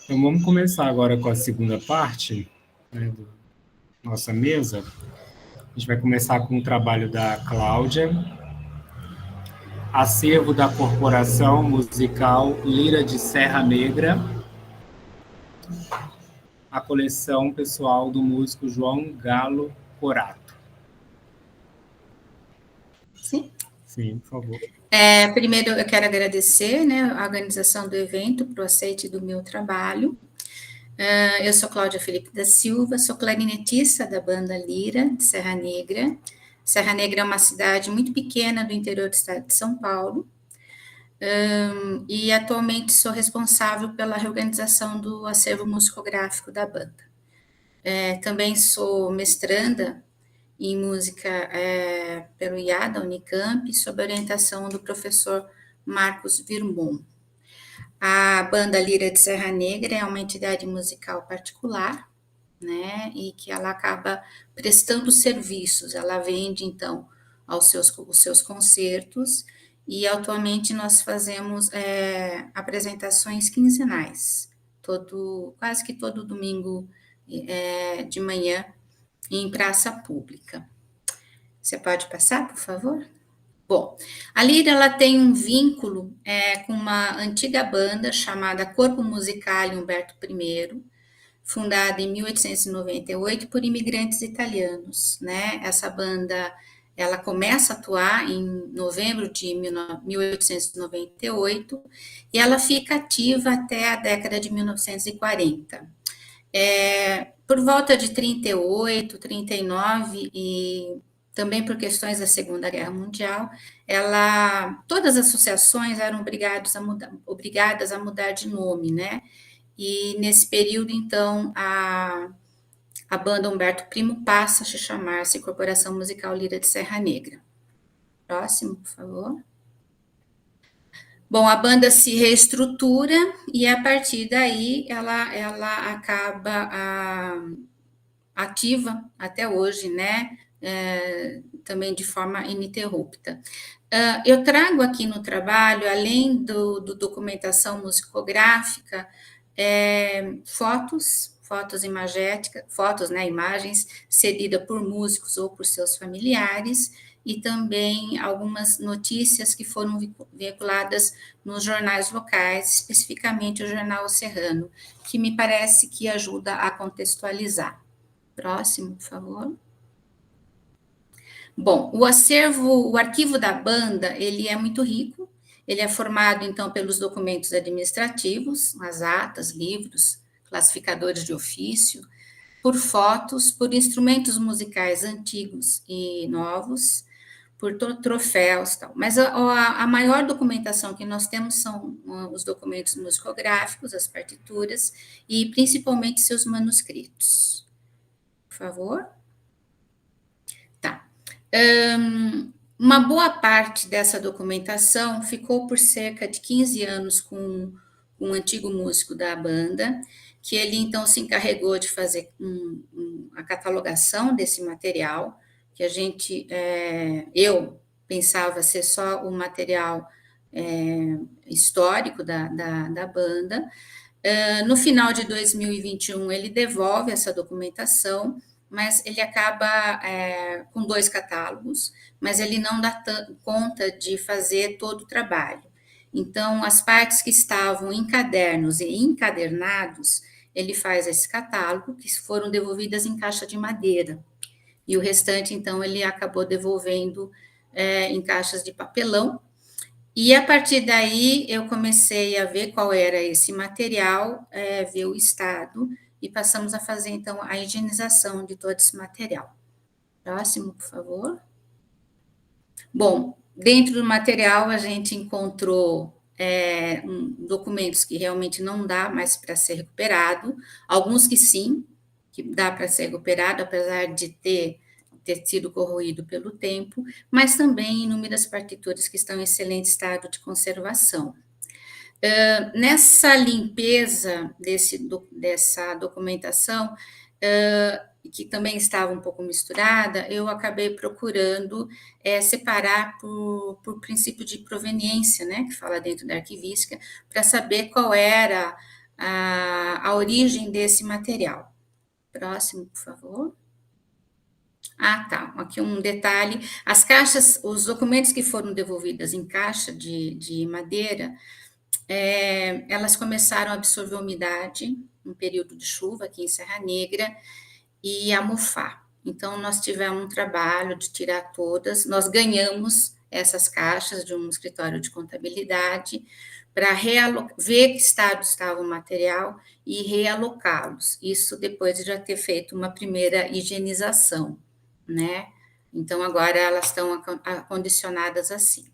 Então, vamos começar agora com a segunda parte, né, da nossa mesa. A gente vai começar com o trabalho da Cláudia, acervo da Corporação Musical Lira de Serra Negra, a coleção pessoal do músico João Galo Corato. Sim? Sim, por favor. Primeiro, eu quero agradecer, né, a organização do evento, para o aceite do meu trabalho. Eu sou Cláudia Felipe da Silva, sou clarinetista da banda Lira, de Serra Negra. Serra Negra é uma cidade muito pequena do interior do estado de São Paulo. E atualmente sou responsável pela reorganização do acervo musicográfico da banda. Também sou mestranda em música pelo IAD, da Unicamp, sob a orientação do professor Marcos Virmon. A banda Lira de Serra Negra é uma entidade musical particular, né, e que ela acaba prestando serviços, ela vende, então, os seus concertos, e atualmente nós fazemos apresentações quinzenais, quase que todo domingo de manhã, em praça pública. Você pode passar, por favor? Bom, a Lira ela tem um vínculo com uma antiga banda chamada Corpo Musicale Humberto I, fundada em 1898 por imigrantes italianos, né? Essa banda ela começa a atuar em novembro de 1898 e ela fica ativa até a década de 1940. Por volta de 38, 39 e também por questões da Segunda Guerra Mundial, todas as associações eram obrigadas a mudar de nome, né? E nesse período, então, a banda Humberto Primo passa a chamar-se Corporação Musical Lira de Serra Negra. Próximo, por favor. Bom, a banda se reestrutura e a partir daí ela acaba ativa até hoje, né? Também de forma ininterrupta. Eu trago aqui no trabalho, além do documentação musicográfica, fotos imagéticas, né, imagens cedidas por músicos ou por seus familiares, e também algumas notícias que foram veiculadas nos jornais locais, especificamente o Jornal Serrano, que me parece que ajuda a contextualizar. Próximo, por favor. Bom, o arquivo da banda, ele é muito rico, ele é formado, então, pelos documentos administrativos, as atas, livros, classificadores de ofício, por fotos, por instrumentos musicais antigos e novos, por troféus, tal. Mas a maior documentação que nós temos são os documentos musicográficos, as partituras, e principalmente seus manuscritos. Por favor. Tá. Uma boa parte dessa documentação ficou por cerca de 15 anos com um antigo músico da banda, que ele então se encarregou de fazer a catalogação desse material, que eu pensava ser só o material histórico da banda. No final de 2021, ele devolve essa documentação, mas ele acaba com 2 catálogos, mas ele não dá conta de fazer todo o trabalho. Então, as partes que estavam em cadernos e encadernados, ele faz esse catálogo, que foram devolvidas em caixa de madeira. E o restante, então, ele acabou devolvendo em caixas de papelão. E a partir daí eu comecei a ver qual era esse material, ver o estado, e passamos a fazer, então, a higienização de todo esse material. Próximo, por favor. Bom, dentro do material a gente encontrou documentos que realmente não dá mais para ser recuperado, alguns que sim, que dá para ser recuperado, apesar de ter sido corroído pelo tempo, mas também inúmeras partituras que estão em excelente estado de conservação. Nessa limpeza dessa documentação, que também estava um pouco misturada, eu acabei procurando separar por princípio de proveniência, né, que fala dentro da arquivística, para saber qual era a origem desse material. Próximo, por favor. Ah, tá. Aqui um detalhe. As caixas, os documentos que foram devolvidos em caixa de madeira, elas começaram a absorver umidade no período de chuva aqui em Serra Negra e a mofar. Então, nós tivemos um trabalho de tirar todas, nós ganhamos essas caixas de um escritório de contabilidade para ver que estado estava o material e realocá-los. Isso depois de já ter feito uma primeira higienização, né? Então, agora elas estão acondicionadas assim.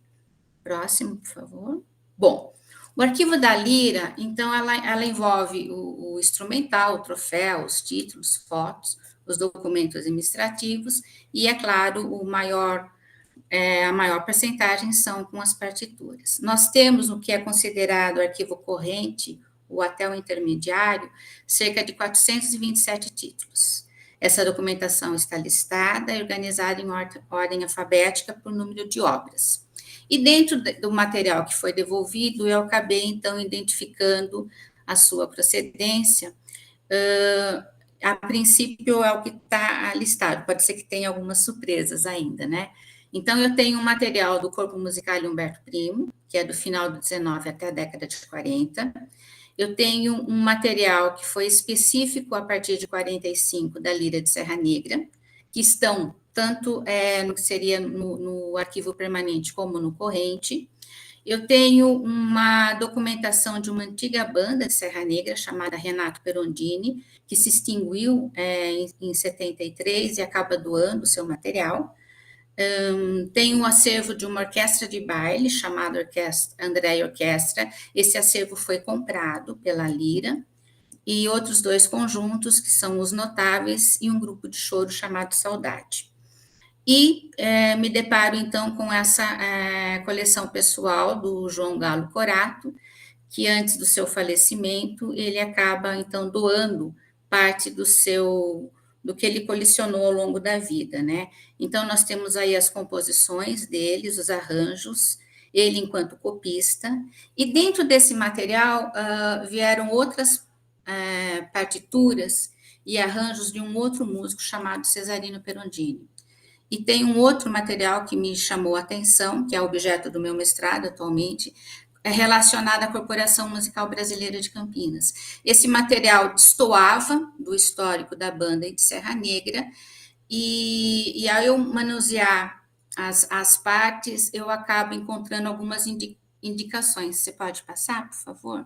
Próximo, por favor. Bom, o arquivo da Lira, então, ela envolve o instrumental, o troféu, os títulos, fotos, os documentos administrativos e, é claro, a maior percentagem são com as partituras. Nós temos o que é considerado arquivo corrente, ou até o intermediário, cerca de 427 títulos. Essa documentação está listada e organizada em ordem alfabética por número de obras. E dentro do material que foi devolvido, eu acabei, então, identificando a sua procedência. A princípio, é o que está listado, pode ser que tenha algumas surpresas ainda, né? Então, eu tenho um material do Corpo Musical Humberto Primo, que é do final do 19 até a década de 40. Eu tenho um material que foi específico a partir de 45 da Lira de Serra Negra, que estão tanto no que seria no arquivo permanente como no corrente. Eu tenho uma documentação de uma antiga banda de Serra Negra chamada Renato Perondini, que se extinguiu em 73 e acaba doando o seu material. Tem um acervo de uma orquestra de baile chamada Andréia Orquestra. Esse acervo foi comprado pela Lira, e outros 2 conjuntos, que são Os Notáveis e um grupo de choro chamado Saudade. E me deparo, então, com essa coleção pessoal do João Galo Corato, que antes do seu falecimento, ele acaba, então, doando parte do que ele colecionou ao longo da vida, né? Então, nós temos aí as composições deles, os arranjos, ele enquanto copista, e dentro desse material vieram outras partituras e arranjos de um outro músico chamado Cesarino Perondini. E tem um outro material que me chamou a atenção, que é objeto do meu mestrado atualmente, relacionado à Corporação Musical Brasileira de Campinas. Esse material destoava do histórico da banda e de Serra Negra, e ao eu manusear as partes, eu acabo encontrando algumas indicações. Você pode passar, por favor?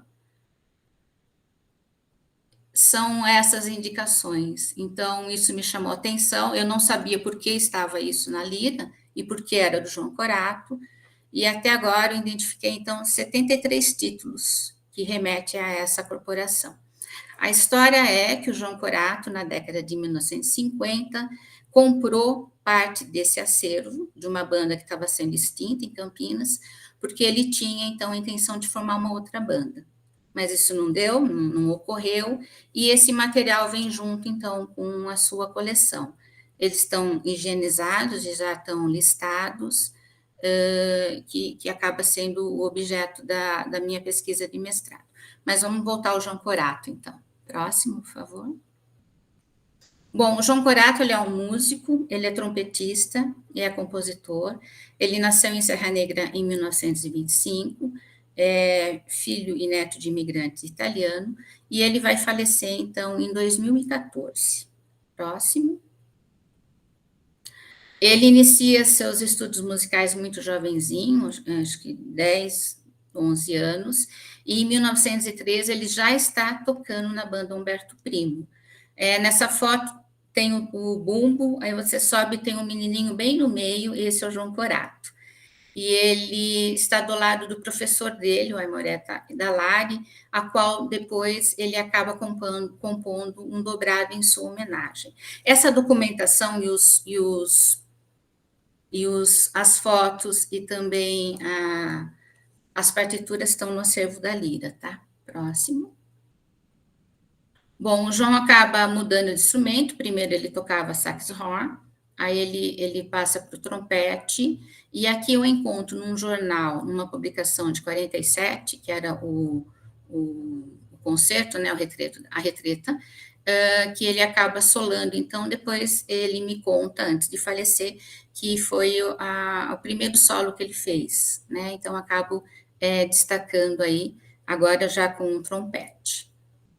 São essas indicações. Então, isso me chamou a atenção. Eu não sabia por que estava isso na Lira e por que era do João Corato. E até agora eu identifiquei, então, 73 títulos que remetem a essa corporação. A história é que o João Corato, na década de 1950, comprou parte desse acervo de uma banda que estava sendo extinta em Campinas, porque ele tinha, então, a intenção de formar uma outra banda. Mas isso não deu, não ocorreu, e esse material vem junto, então, com a sua coleção. Eles estão higienizados e já estão listados, que acaba sendo o objeto da minha pesquisa de mestrado. Mas vamos voltar ao João Corato, então. Próximo, por favor. Bom, o João Corato, ele é um músico, ele é trompetista e é compositor. Ele nasceu em Serra Negra em 1925, é filho e neto de imigrante italiano, e ele vai falecer, então, em 2014. Próximo. Ele inicia seus estudos musicais muito jovenzinho, acho que 10, 11 anos, e em 1913 ele já está tocando na banda Humberto Primo. Nessa foto tem o bumbo, aí você sobe, tem um menininho bem no meio, esse é o João Corato. E ele está do lado do professor dele, o Aimoré Dallari, a qual depois ele acaba compondo um dobrado em sua homenagem. Essa documentação as fotos e também as partituras estão no acervo da Lira, tá? Próximo. Bom, o João acaba mudando de instrumento. Primeiro ele tocava saxhorn, aí ele passa para o trompete, e aqui eu encontro num jornal, numa publicação de 47, que era o concerto, né, a retreta, que ele acaba solando. Então, depois ele me conta, antes de falecer, que foi o primeiro solo que ele fez, né? Então, acabo destacando aí, agora já com um trompete.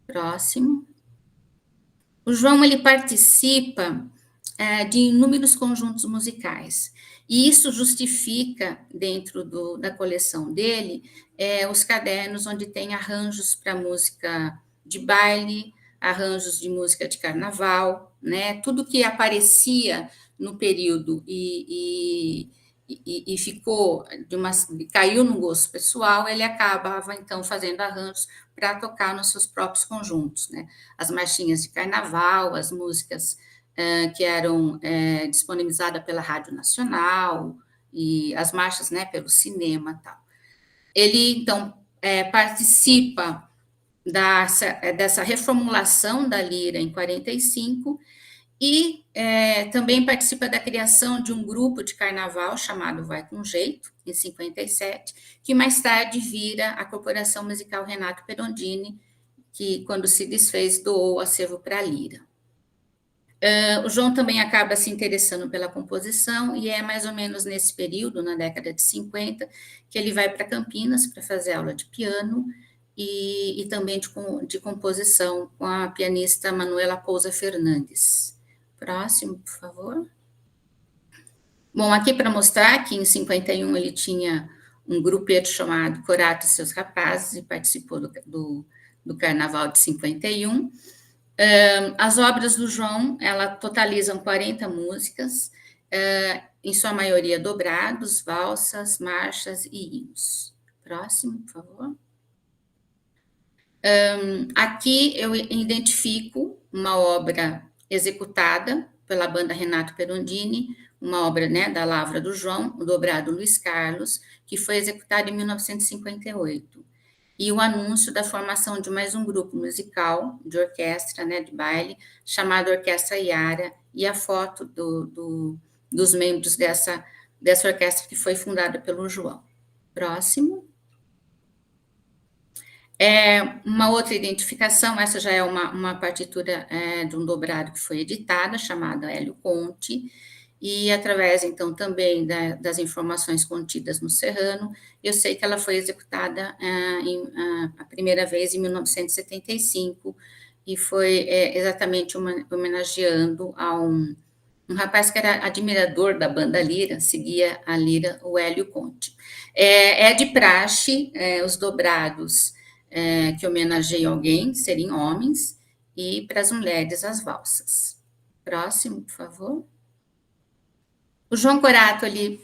Próximo. O João, ele participa de inúmeros conjuntos musicais, e isso justifica, dentro da coleção dele, os cadernos onde tem arranjos para música de baile, arranjos de música de carnaval, né? Tudo que aparecia no período e ficou caiu no gosto pessoal, ele acabava então fazendo arranjos para tocar nos seus próprios conjuntos, né? As marchinhas de carnaval, as músicas que eram disponibilizadas pela Rádio Nacional, e as marchas, né, pelo cinema e tal. Ele, então, participa dessa reformulação da lira em 45, e também participa da criação de um grupo de carnaval chamado Vai Com Jeito, em 57, que mais tarde vira a Corporação Musical Renato Perondini, que, quando se desfez, doou o acervo para a lira. O João também acaba se interessando pela composição, e é mais ou menos nesse período, na década de 50, que ele vai para Campinas para fazer aula de piano e também de composição com a pianista Manuela Pousa Fernandes. Próximo, por favor. Bom, aqui para mostrar que em 51 ele tinha um grupeto chamado Corato e Seus Rapazes, e participou do Carnaval de 51. As obras do João, ela totalizam 40 músicas, em sua maioria dobrados, valsas, marchas e hinos. Próximo, por favor. Aqui eu identifico uma obra executada pela banda Renato Perondini, uma obra, né, da Lavra do João, o dobrado Luiz Carlos, que foi executada em 1958. E o anúncio da formação de mais um grupo musical de orquestra, né, de baile, chamado Orquestra Iara, e a foto dos membros dessa orquestra, que foi fundada pelo João. Próximo. Uma outra identificação, essa já é uma partitura de um dobrado que foi editada, chamada Hélio Conte, e através, então, também das informações contidas no Serrano, eu sei que ela foi executada a primeira vez em 1975, e foi exatamente homenageando a um rapaz que era admirador da banda Lira, seguia a Lira, o Hélio Conte. É de praxe os dobrados que homenageiam alguém serem homens, e para as mulheres as valsas. Próximo, por favor. O João Corato, ali,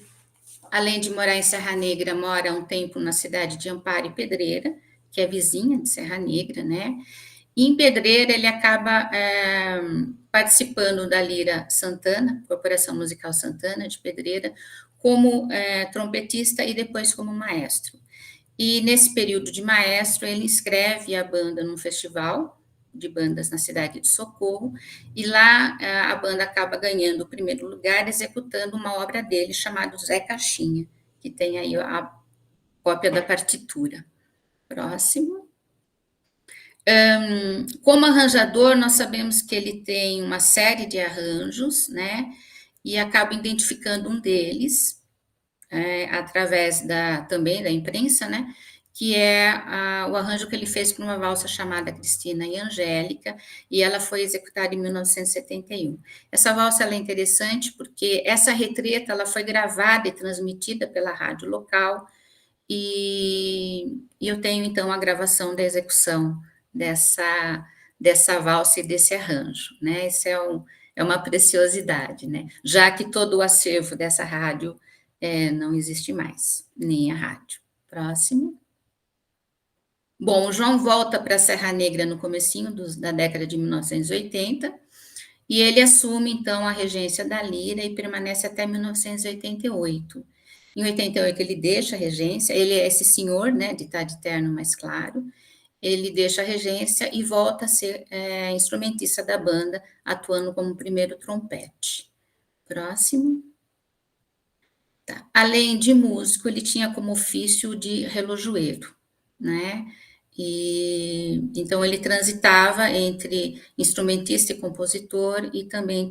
além de morar em Serra Negra, mora um tempo na cidade de Amparo e Pedreira, que é vizinha de Serra Negra, né? E em Pedreira ele acaba participando da Lira Santana, Corporação Musical Santana de Pedreira, como trompetista e depois como maestro. E nesse período de maestro, ele inscreve a banda num festival de bandas na cidade de Socorro, e lá a banda acaba ganhando o primeiro lugar, executando uma obra dele chamada Zé Caixinha, que tem aí a cópia da partitura. Próximo. Como arranjador, nós sabemos que ele tem uma série de arranjos, né, e acaba identificando um deles, através também da imprensa, né, que é o arranjo que ele fez para uma valsa chamada Cristina e Angélica, e ela foi executada em 1971. Essa valsa ela é interessante porque essa retreta ela foi gravada e transmitida pela rádio local, e eu tenho, então, a gravação da execução dessa valsa e desse arranjo, né? Isso é uma preciosidade, né? Já que todo o acervo dessa rádio não existe mais, nem a rádio. Próximo. Bom, o João volta para a Serra Negra no comecinho da década de 1980, e ele assume, então, a regência da Lira e permanece até 1988. Em 88 ele deixa a regência, ele é esse senhor, né, de estar de terno mais claro, ele deixa a regência e volta a ser instrumentista da banda, atuando como primeiro trompete. Próximo. Tá. Além de músico, ele tinha como ofício de relojoeiro, né? E então ele transitava entre instrumentista e compositor e também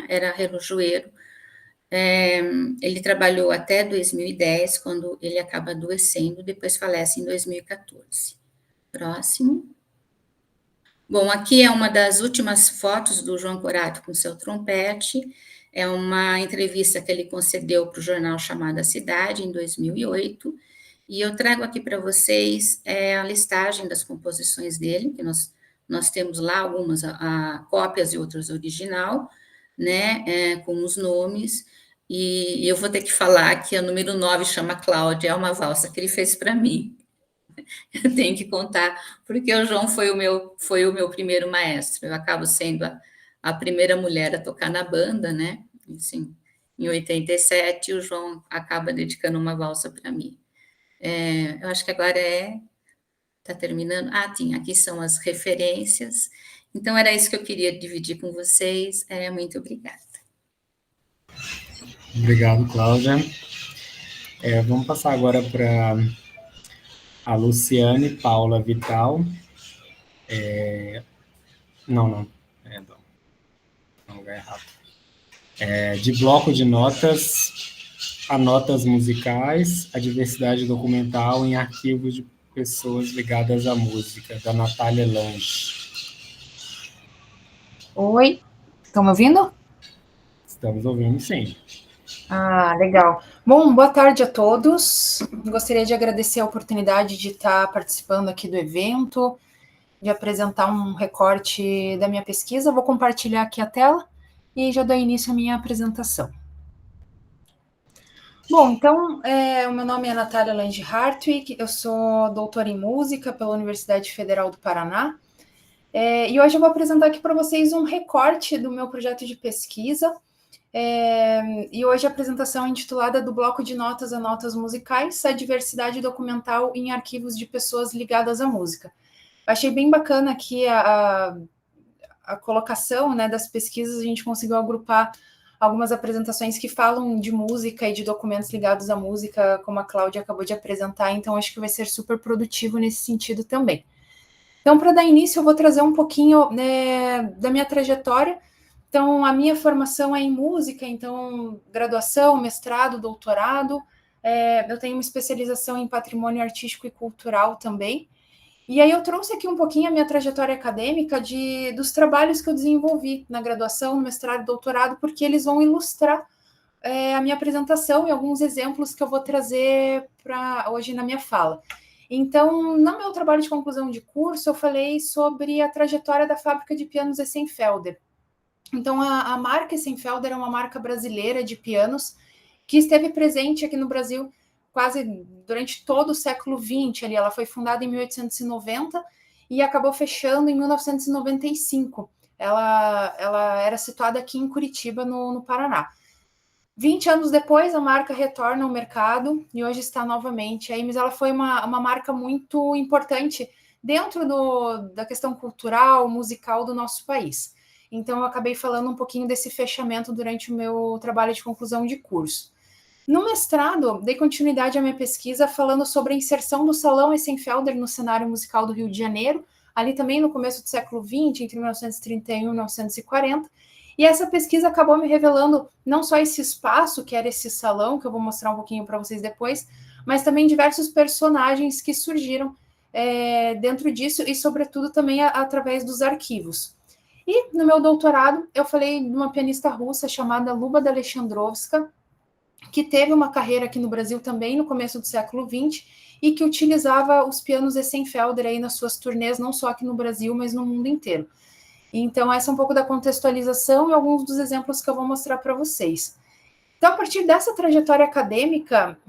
era relojoeiro. Ele trabalhou até 2010, quando ele acaba adoecendo, depois falece em 2014. Próximo. Bom, aqui é uma das últimas fotos do João Corato com seu trompete. É uma entrevista que ele concedeu para o jornal chamado A Cidade, em 2008. E eu trago aqui para vocês a listagem das composições dele, que nós temos lá algumas cópias e outras original, né, com os nomes. E eu vou ter que falar que a número 9 chama Cláudia, é uma valsa que ele fez para mim. Eu tenho que contar, porque o João foi o meu primeiro maestro. Eu acabo sendo a primeira mulher a tocar na banda, né? Assim, em 87, o João acaba dedicando uma valsa para mim. Eu acho que agora está terminando. Aqui são as referências. Então, era isso que eu queria dividir com vocês. Muito obrigada. Obrigado, Cláudia. Vamos passar agora para a Luciane Paula Vital. Não, lugar errado. De bloco de notas a notas musicais, a diversidade documental em arquivos de pessoas ligadas à música, da Natália Lange. Oi, estão me ouvindo? Estamos ouvindo, sim. Legal. Bom, boa tarde a todos. Gostaria de agradecer a oportunidade de estar participando aqui do evento, de apresentar um recorte da minha pesquisa. Vou compartilhar aqui a tela e já dou início à minha apresentação. Bom, então, o meu nome é Natália Lange Hartwig, eu sou doutora em música pela Universidade Federal do Paraná, e hoje eu vou apresentar aqui para vocês um recorte do meu projeto de pesquisa, e hoje a apresentação é intitulada Do Bloco de Notas a Notas Musicais, a diversidade documental em arquivos de pessoas ligadas à música. Achei bem bacana aqui a colocação, né, das pesquisas, a gente conseguiu agrupar algumas apresentações que falam de música e de documentos ligados à música, como a Cláudia acabou de apresentar, então acho que vai ser super produtivo nesse sentido também. Então, para dar início, eu vou trazer um pouquinho, né, da minha trajetória. Então, a minha formação é em música, então, graduação, mestrado, doutorado, eu tenho uma especialização em patrimônio artístico e cultural também. E aí eu trouxe aqui um pouquinho a minha trajetória acadêmica dos trabalhos que eu desenvolvi na graduação, no mestrado e doutorado, porque eles vão ilustrar a minha apresentação e alguns exemplos que eu vou trazer para hoje na minha fala. Então, no meu trabalho de conclusão de curso, eu falei sobre a trajetória da fábrica de pianos Essenfelder. Então, a marca Essenfelder é uma marca brasileira de pianos que esteve presente aqui no Brasil quase durante todo o século XX. Ali, ela foi fundada em 1890 e acabou fechando em 1995. Ela era situada aqui em Curitiba, no Paraná. 20 anos depois, a marca retorna ao mercado e hoje está novamente aí, mas ela foi uma marca muito importante dentro da questão cultural, musical do nosso país. Então, eu acabei falando um pouquinho desse fechamento durante o meu trabalho de conclusão de curso. No mestrado, dei continuidade à minha pesquisa falando sobre a inserção do Salão Essenfelder no cenário musical do Rio de Janeiro, ali também no começo do século XX, entre 1931 e 1940, e essa pesquisa acabou me revelando não só esse espaço, que era esse salão, que eu vou mostrar um pouquinho para vocês depois, mas também diversos personagens que surgiram dentro disso e, sobretudo, também através dos arquivos. E no meu doutorado, eu falei de uma pianista russa chamada Luba Alexandrovska, que teve uma carreira aqui no Brasil também no começo do século XX e que utilizava os pianos Essenfelder aí nas suas turnês, não só aqui no Brasil, mas no mundo inteiro. Então, essa é um pouco da contextualização e alguns dos exemplos que eu vou mostrar para vocês. Então, a partir dessa trajetória acadêmica,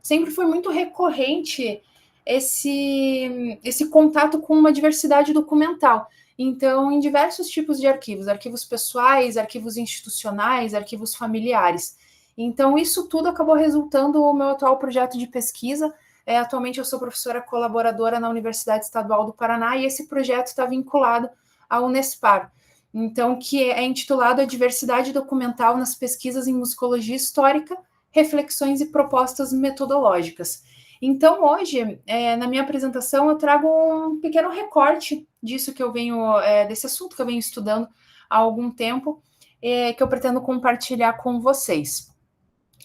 sempre foi muito recorrente esse contato com uma diversidade documental. Então, em diversos tipos de arquivos pessoais, arquivos institucionais, arquivos familiares. Então, isso tudo acabou resultando no meu atual projeto de pesquisa. Atualmente, eu sou professora colaboradora na Universidade Estadual do Paraná e esse projeto está vinculado à Unespar, então, que é intitulado A Diversidade Documental nas Pesquisas em Musicologia Histórica, Reflexões e Propostas Metodológicas. Então, hoje, na minha apresentação, eu trago um pequeno recorte disso que eu venho, desse assunto que eu venho estudando há algum tempo, que eu pretendo compartilhar com vocês.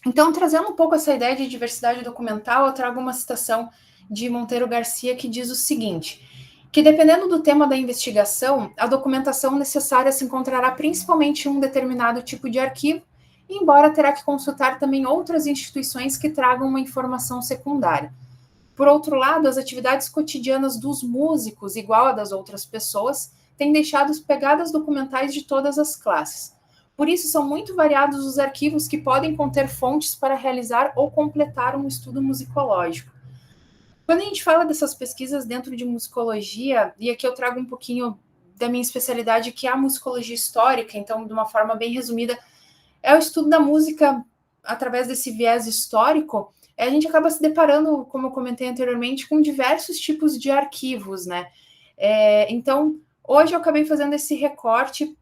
Então, trazendo um pouco essa ideia de diversidade documental, eu trago uma citação de Monteiro Garcia que diz o seguinte, que dependendo do tema da investigação, a documentação necessária se encontrará principalmente em um determinado tipo de arquivo, embora terá que consultar também outras instituições que tragam uma informação secundária. Por outro lado, as atividades cotidianas dos músicos, igual a das outras pessoas, têm deixado pegadas documentais de todas as classes. Por isso, são muito variados os arquivos que podem conter fontes para realizar ou completar um estudo musicológico. Quando a gente fala dessas pesquisas dentro de musicologia, e aqui eu trago um pouquinho da minha especialidade, que é a musicologia histórica, então, de uma forma bem resumida, é o estudo da música através desse viés histórico, a gente acaba se deparando, como eu comentei anteriormente, com diversos tipos de arquivos, né? Então, hoje eu acabei fazendo esse recorte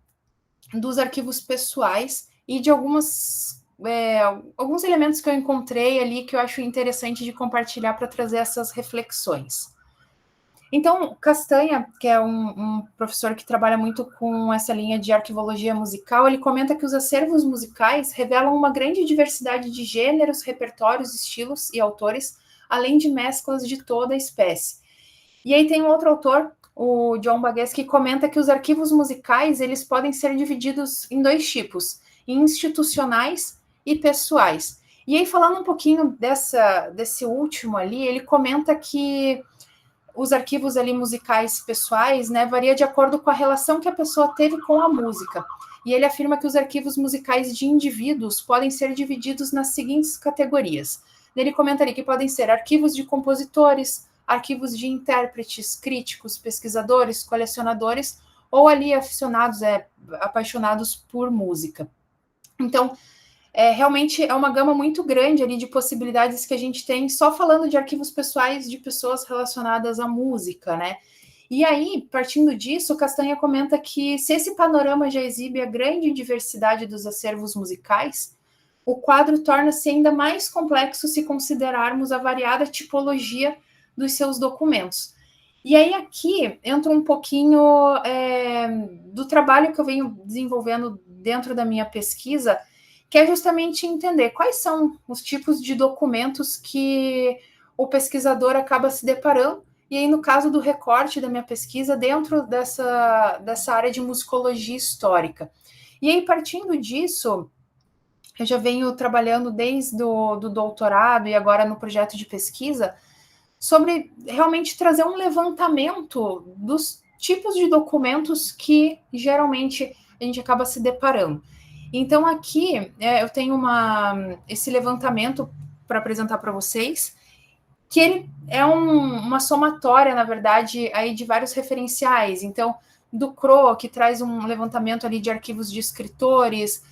dos arquivos pessoais e de alguns elementos que eu encontrei ali que eu acho interessante de compartilhar para trazer essas reflexões. Então, Castanha, que é um professor que trabalha muito com essa linha de arquivologia musical, ele comenta que os acervos musicais revelam uma grande diversidade de gêneros, repertórios, estilos e autores, além de mesclas de toda a espécie. E aí tem um outro autor, o John Bagues, que comenta que os arquivos musicais eles podem ser divididos em dois tipos, institucionais e pessoais. E aí, falando um pouquinho desse último ali, ele comenta que os arquivos ali musicais pessoais, né, varia de acordo com a relação que a pessoa teve com a música. E ele afirma que os arquivos musicais de indivíduos podem ser divididos nas seguintes categorias. Ele comenta ali que podem ser arquivos de compositores, arquivos de intérpretes, críticos, pesquisadores, colecionadores, ou ali aficionados, apaixonados por música. Então, realmente é uma gama muito grande ali de possibilidades que a gente tem só falando de arquivos pessoais de pessoas relacionadas à música, né? E aí, partindo disso, Castanha comenta que se esse panorama já exibe a grande diversidade dos acervos musicais, o quadro torna-se ainda mais complexo se considerarmos a variada tipologia dos seus documentos. E aí aqui entra um pouquinho do trabalho que eu venho desenvolvendo dentro da minha pesquisa, que é justamente entender quais são os tipos de documentos que o pesquisador acaba se deparando, e aí no caso do recorte da minha pesquisa, dentro dessa área de musicologia histórica. E aí, partindo disso, eu já venho trabalhando desde o doutorado e agora no projeto de pesquisa, sobre realmente trazer um levantamento dos tipos de documentos que geralmente a gente acaba se deparando. Então, aqui eu tenho esse levantamento para apresentar para vocês, que ele é uma somatória, na verdade, aí de vários referenciais. Então, do Crow, que traz um levantamento ali de arquivos de escritores,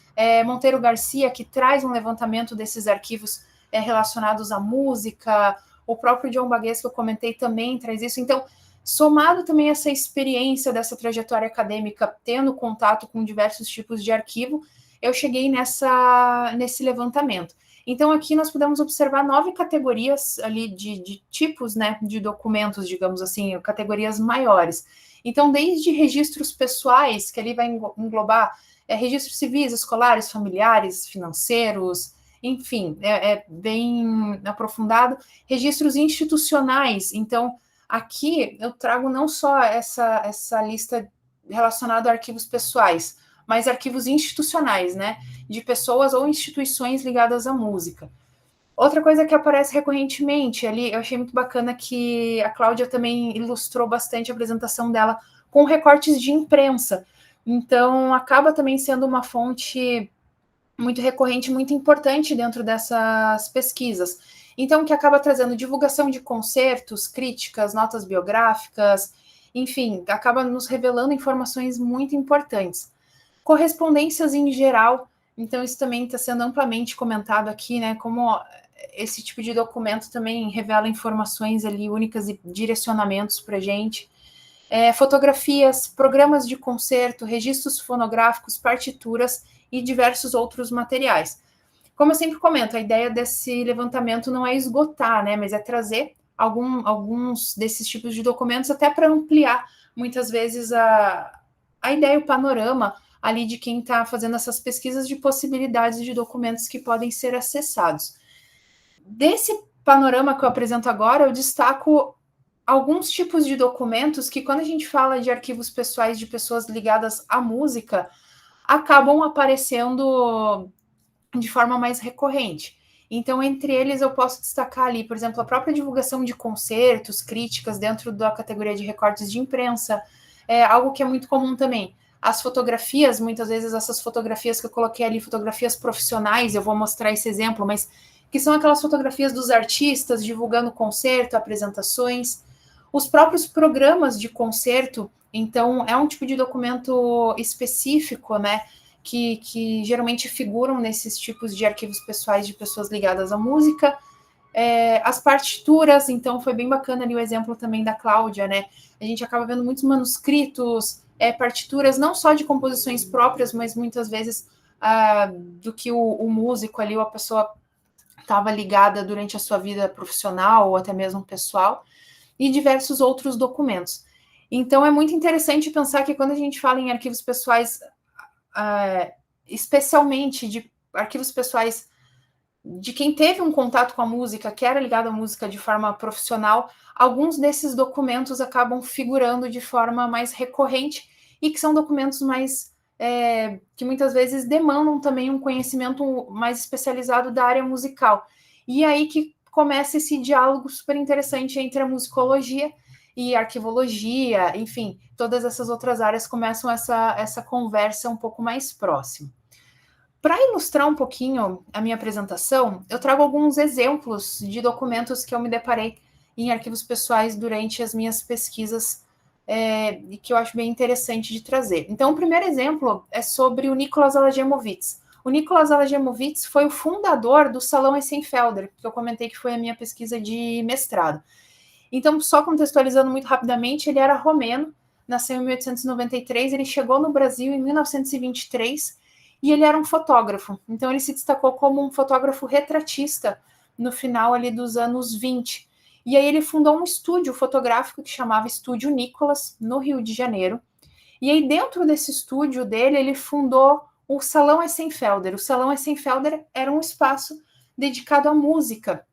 Monteiro Garcia, que traz um levantamento desses arquivos relacionados à música, o próprio John Bagues, que eu comentei, também traz isso. Então, somado também essa experiência dessa trajetória acadêmica, tendo contato com diversos tipos de arquivo, eu cheguei nesse levantamento. Então, aqui nós podemos observar 9 categorias ali de tipos, né, de documentos, digamos assim, categorias maiores. Então, desde registros pessoais, que ali vai englobar registros civis, escolares, familiares, financeiros, enfim, é bem aprofundado. Registros institucionais, então, aqui eu trago não só essa lista relacionada a arquivos pessoais, mas arquivos institucionais, né, de pessoas ou instituições ligadas à música. Outra coisa que aparece recorrentemente ali, eu achei muito bacana que a Cláudia também ilustrou bastante a apresentação dela com recortes de imprensa. Então, acaba também sendo uma fonte muito recorrente, muito importante dentro dessas pesquisas. Então, que acaba trazendo divulgação de concertos, críticas, notas biográficas, enfim, acaba nos revelando informações muito importantes. Correspondências em geral, então isso também está sendo amplamente comentado aqui, né, como esse tipo de documento também revela informações ali únicas e direcionamentos para a gente. Fotografias, programas de concerto, registros fonográficos, partituras e diversos outros materiais. Como eu sempre comento, a ideia desse levantamento não é esgotar, né, mas é trazer alguns desses tipos de documentos até para ampliar, muitas vezes, a ideia, o panorama ali de quem está fazendo essas pesquisas de possibilidades de documentos que podem ser acessados. Desse panorama que eu apresento agora, eu destaco alguns tipos de documentos que, quando a gente fala de arquivos pessoais de pessoas ligadas à música, acabam aparecendo de forma mais recorrente. Então, entre eles, eu posso destacar ali, por exemplo, a própria divulgação de concertos, críticas dentro da categoria de recortes de imprensa, algo que é muito comum também. As fotografias, muitas vezes essas fotografias que eu coloquei ali, fotografias profissionais, eu vou mostrar esse exemplo, mas que são aquelas fotografias dos artistas divulgando concerto, apresentações, os próprios programas de concerto. Então, é um tipo de documento específico, né, que geralmente figuram nesses tipos de arquivos pessoais de pessoas ligadas à música. As partituras, então foi bem bacana ali o exemplo também da Cláudia, né? A gente acaba vendo muitos manuscritos, partituras, não só de composições próprias, mas muitas vezes do que o músico ali, ou a pessoa estava ligada durante a sua vida profissional ou até mesmo pessoal, e diversos outros documentos. Então é muito interessante pensar que quando a gente fala em arquivos pessoais, especialmente de arquivos pessoais de quem teve um contato com a música, que era ligado à música de forma profissional, alguns desses documentos acabam figurando de forma mais recorrente e que são documentos mais que muitas vezes demandam também um conhecimento mais especializado da área musical. E aí que começa esse diálogo super interessante entre a musicologia e arquivologia, enfim, todas essas outras áreas começam essa conversa um pouco mais próxima. Para ilustrar um pouquinho a minha apresentação, eu trago alguns exemplos de documentos que eu me deparei em arquivos pessoais durante as minhas pesquisas e que eu acho bem interessante de trazer. Então, o primeiro exemplo é sobre o Nicolas Alagemovitz. O Nicolas Alagemovitz foi o fundador do Salão Essenfelder, que eu comentei que foi a minha pesquisa de mestrado. Então, só contextualizando muito rapidamente, ele era romeno, nasceu em 1893, ele chegou no Brasil em 1923 e ele era um fotógrafo. Então, ele se destacou como um fotógrafo retratista no final ali dos anos 20. E aí ele fundou um estúdio fotográfico que chamava Estúdio Nicolas, no Rio de Janeiro. E aí, dentro desse estúdio dele, ele fundou o Salão Essenfelder. O Salão Essenfelder era um espaço dedicado à música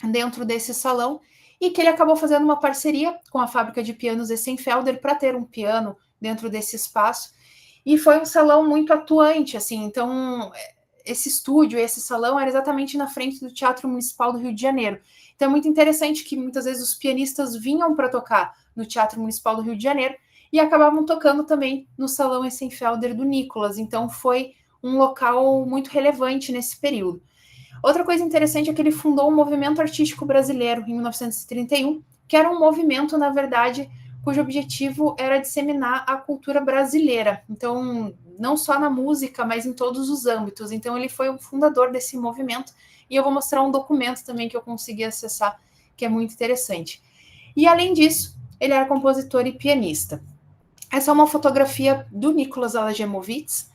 dentro desse salão, e que ele acabou fazendo uma parceria com a fábrica de pianos Essenfelder para ter um piano dentro desse espaço. E foi um salão muito atuante, assim. Então, esse estúdio, esse salão era exatamente na frente do Teatro Municipal do Rio de Janeiro. Então, é muito interessante que muitas vezes os pianistas vinham para tocar no Teatro Municipal do Rio de Janeiro e acabavam tocando também no Salão Essenfelder do Nicolas. Então, foi um local muito relevante nesse período. Outra coisa interessante é que ele fundou o Movimento Artístico Brasileiro em 1931, que era um movimento, na verdade, cujo objetivo era disseminar a cultura brasileira. Então, não só na música, mas em todos os âmbitos. Então, ele foi o fundador desse movimento, e eu vou mostrar um documento também que eu consegui acessar, que é muito interessante. E, além disso, ele era compositor e pianista. Essa é uma fotografia do Nicolas Alagemovitz,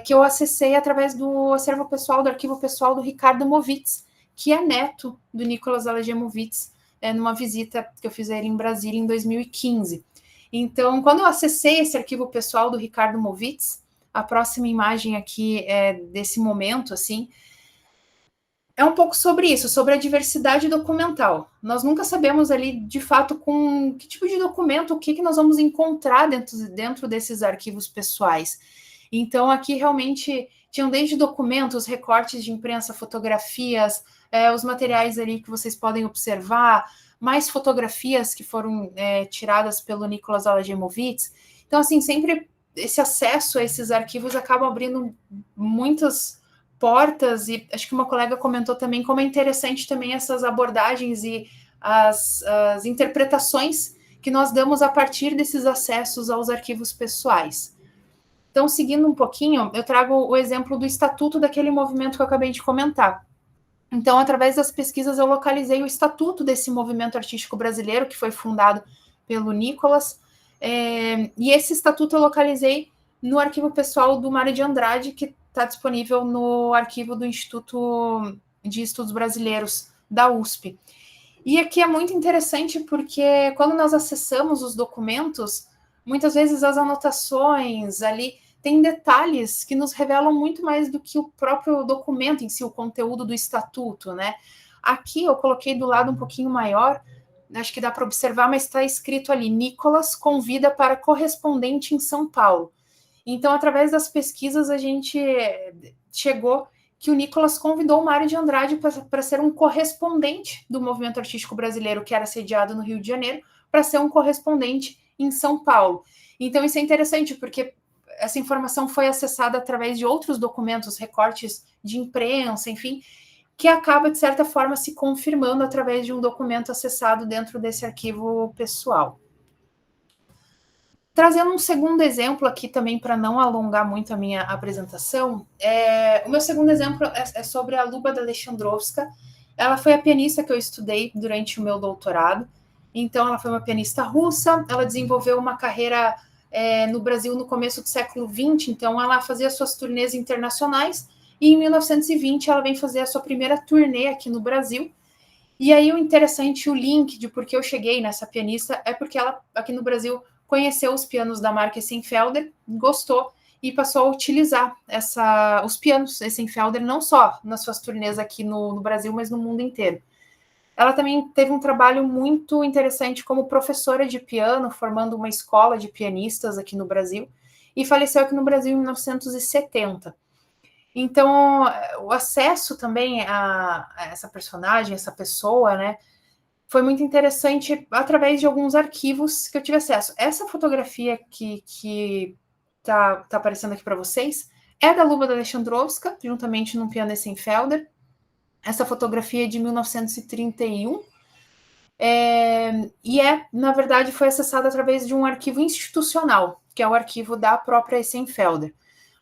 que eu acessei através do acervo pessoal, do arquivo pessoal do Ricardo Movitz, que é neto do Nicolas Alagemovitz, numa visita que eu fiz a ele em Brasília em 2015. Então, quando eu acessei esse arquivo pessoal do Ricardo Movitz, a próxima imagem aqui desse momento, assim, é um pouco sobre isso, sobre a diversidade documental. Nós nunca sabemos ali, de fato, com que tipo de documento, o que nós vamos encontrar dentro desses arquivos pessoais. Então, aqui realmente tinham desde documentos, recortes de imprensa, fotografias, os materiais ali que vocês podem observar, mais fotografias que foram tiradas pelo Nicolas Alagemovitz. Então, assim, sempre esse acesso a esses arquivos acaba abrindo muitas portas, e acho que uma colega comentou também como é interessante também essas abordagens e as interpretações que nós damos a partir desses acessos aos arquivos pessoais. Então, seguindo um pouquinho, eu trago o exemplo do estatuto daquele movimento que eu acabei de comentar. Então, através das pesquisas, eu localizei o estatuto desse movimento artístico brasileiro, que foi fundado pelo Nicolas, e esse estatuto eu localizei no arquivo pessoal do Mário de Andrade, que está disponível no arquivo do Instituto de Estudos Brasileiros da USP. E aqui é muito interessante porque quando nós acessamos os documentos, muitas vezes as anotações ali têm detalhes que nos revelam muito mais do que o próprio documento em si, o conteúdo do estatuto, né? Aqui eu coloquei do lado um pouquinho maior, acho que dá para observar, mas está escrito ali: Nicolas convida para correspondente em São Paulo. Então, através das pesquisas, a gente chegou que o Nicolas convidou o Mário de Andrade para ser um correspondente do movimento artístico brasileiro, que era sediado no Rio de Janeiro, para ser um correspondente em São Paulo. Então, isso é interessante, porque essa informação foi acessada através de outros documentos, recortes de imprensa, enfim, que acaba, de certa forma, se confirmando através de um documento acessado dentro desse arquivo pessoal. Trazendo um segundo exemplo aqui também, para não alongar muito a minha apresentação, o meu segundo exemplo é sobre a Luba Alexandrovska. Ela foi a pianista que eu estudei durante o meu doutorado. Então, ela foi uma pianista russa, ela desenvolveu uma carreira no Brasil no começo do século XX, então ela fazia suas turnês internacionais, e em 1920 ela vem fazer a sua primeira turnê aqui no Brasil. E aí o interessante, o link de por que eu cheguei nessa pianista, é porque ela, aqui no Brasil, conheceu os pianos da marca Essenfelder, gostou e passou a utilizar os pianos Essenfelder não só nas suas turnês aqui no Brasil, mas no mundo inteiro. Ela também teve um trabalho muito interessante como professora de piano, formando uma escola de pianistas aqui no Brasil, e faleceu aqui no Brasil em 1970. Então, o acesso também a essa personagem, essa pessoa, né, foi muito interessante através de alguns arquivos que eu tive acesso. Essa fotografia que tá aparecendo aqui para vocês é da Luba Alexandrovska, juntamente num piano Essenfelder. Essa fotografia é de 1931. Na verdade, foi acessada através de um arquivo institucional, que é o arquivo da própria Essenfelder.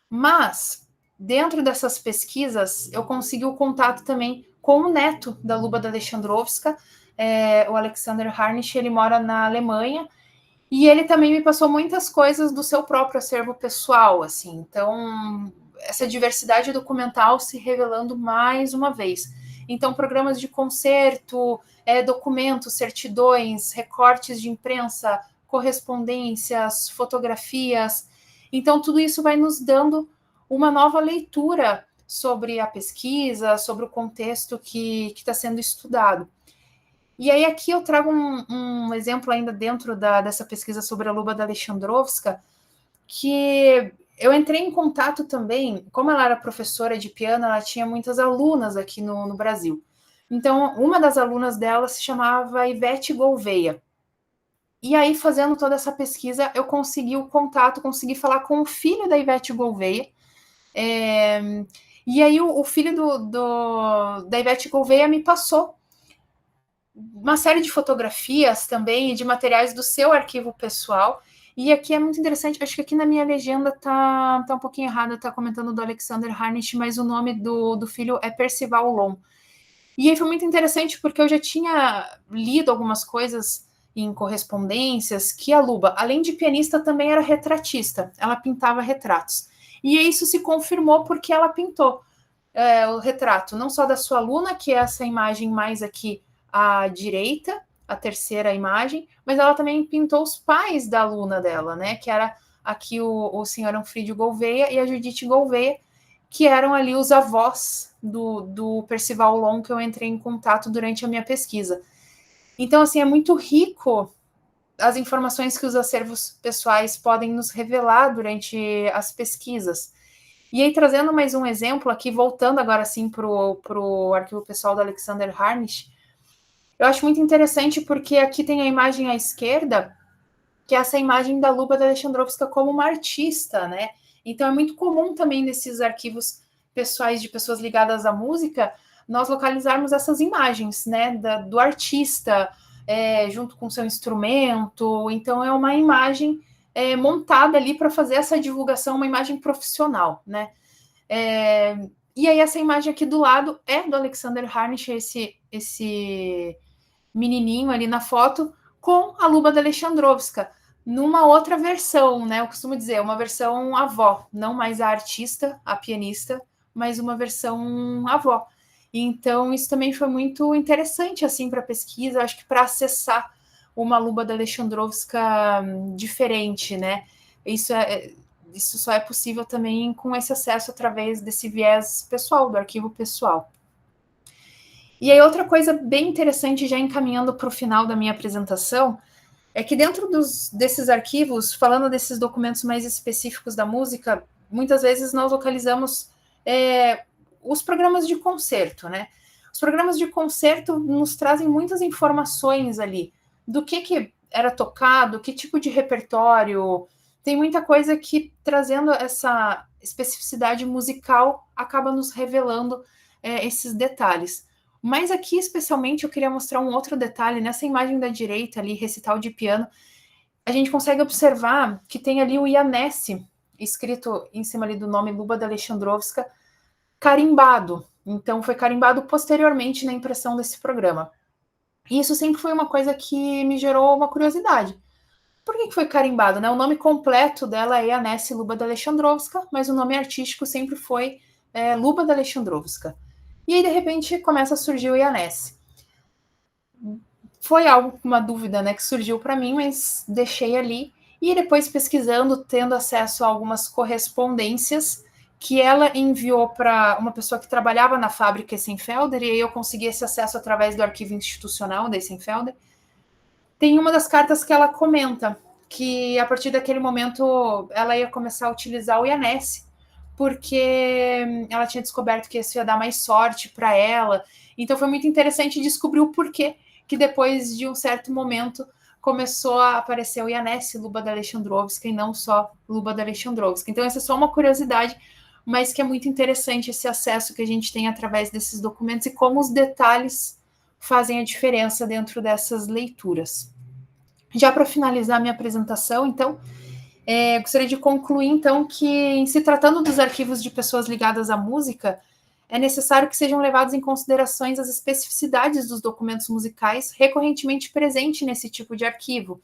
Mas, dentro dessas pesquisas, eu consegui o contato também com o neto da Luba Alexandrovska, o Alexander Harnisch. Ele mora na Alemanha, e ele também me passou muitas coisas do seu próprio acervo pessoal, assim. Então, essa diversidade documental se revelando mais uma vez. Então, programas de concerto, documentos, certidões, recortes de imprensa, correspondências, fotografias. Então, tudo isso vai nos dando uma nova leitura sobre a pesquisa, sobre o contexto que está sendo estudado. E aí aqui eu trago um exemplo ainda dentro dessa pesquisa sobre a Luba Alexandrovska, que eu entrei em contato também, como ela era professora de piano, ela tinha muitas alunas aqui no Brasil. Então, uma das alunas dela se chamava Ivete Gouveia. E aí, fazendo toda essa pesquisa, eu consegui o contato, consegui falar com o filho da Ivete Gouveia. E aí, o filho da Ivete Gouveia me passou uma série de fotografias também, de materiais do seu arquivo pessoal. E aqui é muito interessante, acho que aqui na minha legenda tá um pouquinho errado, tá comentando do Alexander Harnisch, mas o nome do filho é Percival Lon. E aí foi muito interessante porque eu já tinha lido algumas coisas em correspondências que a Luba, além de pianista, também era retratista, ela pintava retratos. E isso se confirmou porque ela pintou o retrato, não só da sua aluna, que é essa imagem mais aqui à direita, a terceira imagem, mas ela também pintou os pais da aluna dela, né? Que era aqui o senhor Anfrídio Gouveia e a Judite Gouveia, que eram ali os avós do Percival Lon, que eu entrei em contato durante a minha pesquisa. Então, assim, é muito rico as informações que os acervos pessoais podem nos revelar durante as pesquisas. E aí, trazendo mais um exemplo aqui, voltando agora sim para o arquivo pessoal do Alexander Harnisch, eu acho muito interessante porque aqui tem a imagem à esquerda, que é essa imagem da Luba Alexandrovska como uma artista, né? Então é muito comum também nesses arquivos pessoais de pessoas ligadas à música, nós localizarmos essas imagens, né, do artista, junto com seu instrumento. Então é uma imagem montada ali para fazer essa divulgação, uma imagem profissional, né? E aí essa imagem aqui do lado é do Alexander Harnisch, esse menininho ali na foto, com a Luba Alexandrovska. numa outra versão, né? Eu costumo dizer, uma versão avó, não mais a artista, a pianista, mas uma versão avó. Então, isso também foi muito interessante, assim, para a pesquisa, eu acho que para acessar uma Luba da Alexandrovska diferente, né? Isso só é possível também com esse acesso através desse viés pessoal, do arquivo pessoal. E aí, outra coisa bem interessante, já encaminhando para o final da minha apresentação, é que dentro desses arquivos, falando desses documentos mais específicos da música, muitas vezes nós localizamos os programas de concerto, né? Os programas de concerto nos trazem muitas informações ali do que era tocado, que tipo de repertório. Tem muita coisa que, trazendo essa especificidade musical, acaba nos revelando esses detalhes. Mas aqui, especialmente, eu queria mostrar um outro detalhe. Nessa imagem da direita ali, recital de piano, a gente consegue observar que tem ali o Ianesse, escrito em cima ali do nome Luba da Alexandrovska, carimbado. Então, foi carimbado posteriormente na impressão desse programa. E isso sempre foi uma coisa que me gerou uma curiosidade. Por que foi carimbado, né? O nome completo dela é Ianesse Luba da Alexandrovska, mas o nome artístico sempre foi Luba da Alexandrovska. E aí, de repente, começa a surgir o Ianesse. Foi algo, uma dúvida, né, que surgiu para mim, mas deixei ali. E depois, pesquisando, tendo acesso a algumas correspondências que ela enviou para uma pessoa que trabalhava na fábrica Essenfelder, e aí eu consegui esse acesso através do arquivo institucional da Essenfelder. Tem uma das cartas que ela comenta que, a partir daquele momento, ela ia começar a utilizar o Ianesse, porque ela tinha descoberto que isso ia dar mais sorte para ela. Então foi muito interessante descobrir o porquê que depois de um certo momento começou a aparecer o Ianesse Luba da Alexandrovska e não só Luba da Alexandrovska. Então essa é só uma curiosidade, mas que é muito interessante esse acesso que a gente tem através desses documentos e como os detalhes fazem a diferença dentro dessas leituras. Já para finalizar minha apresentação, então, gostaria de concluir, então, que, em se tratando dos arquivos de pessoas ligadas à música, é necessário que sejam levados em considerações as especificidades dos documentos musicais recorrentemente presentes nesse tipo de arquivo,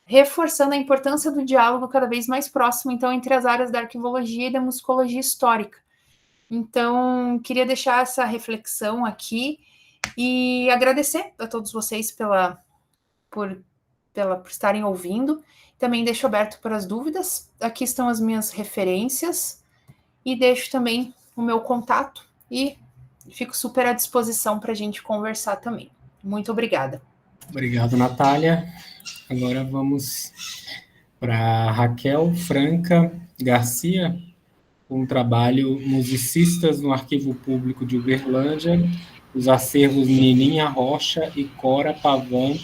reforçando a importância do diálogo cada vez mais próximo, então, entre as áreas da arquivologia e da musicologia histórica. Então, queria deixar essa reflexão aqui e agradecer a todos vocês por estarem ouvindo. Também deixo aberto para as dúvidas. Aqui estão as minhas referências e deixo também o meu contato e fico super à disposição para a gente conversar também. Muito obrigada. Obrigado, Natália. Agora vamos para Raquel Franca Garcia, com o trabalho Musicistas no Arquivo Público de Uberlândia, os acervos Nininha Rocha e Cora Pavan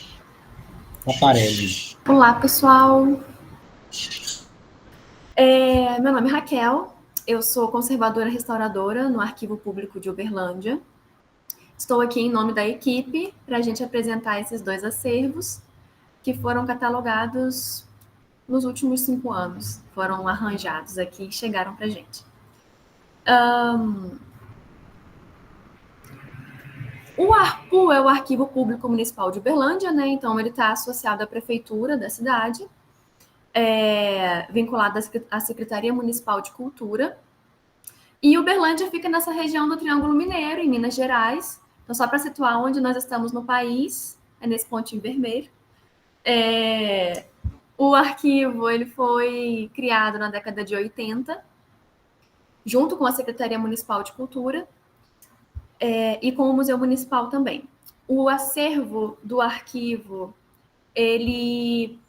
Aparelli. Olá, pessoal. Meu nome é Raquel, eu sou conservadora restauradora no Arquivo Público de Uberlândia. Estou aqui em nome da equipe para a gente apresentar esses 2 acervos que foram catalogados nos últimos 5 anos. Foram arranjados aqui e chegaram para a gente. O ARPU é o Arquivo Público Municipal de Uberlândia, né? Então ele está associado à prefeitura da cidade, vinculado à Secretaria Municipal de Cultura. E Uberlândia fica nessa região do Triângulo Mineiro, em Minas Gerais. Então, só para situar onde nós estamos no país, é nesse pontinho vermelho. O arquivo ele foi criado na década de 80, junto com a Secretaria Municipal de Cultura e com o Museu Municipal também. O acervo do arquivo, ele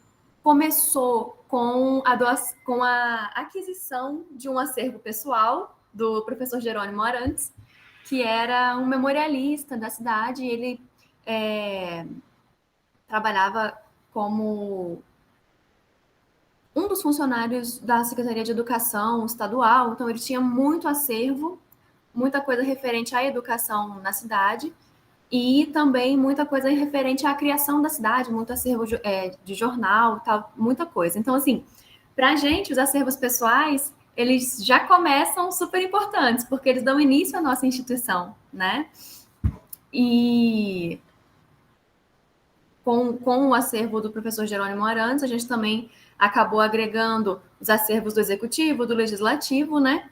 começou com a aquisição de um acervo pessoal do professor Jerônimo Arantes, que era um memorialista da cidade. Ele trabalhava como um dos funcionários da Secretaria de Educação Estadual, então ele tinha muito acervo, muita coisa referente à educação na cidade, e também muita coisa referente à criação da cidade, muito acervo de jornal, tal, muita coisa. Então, assim, para a gente, os acervos pessoais, eles já começam super importantes, porque eles dão início à nossa instituição, né? E com o acervo do professor Jerônimo Arantes, a gente também acabou agregando os acervos do Executivo, do Legislativo, né?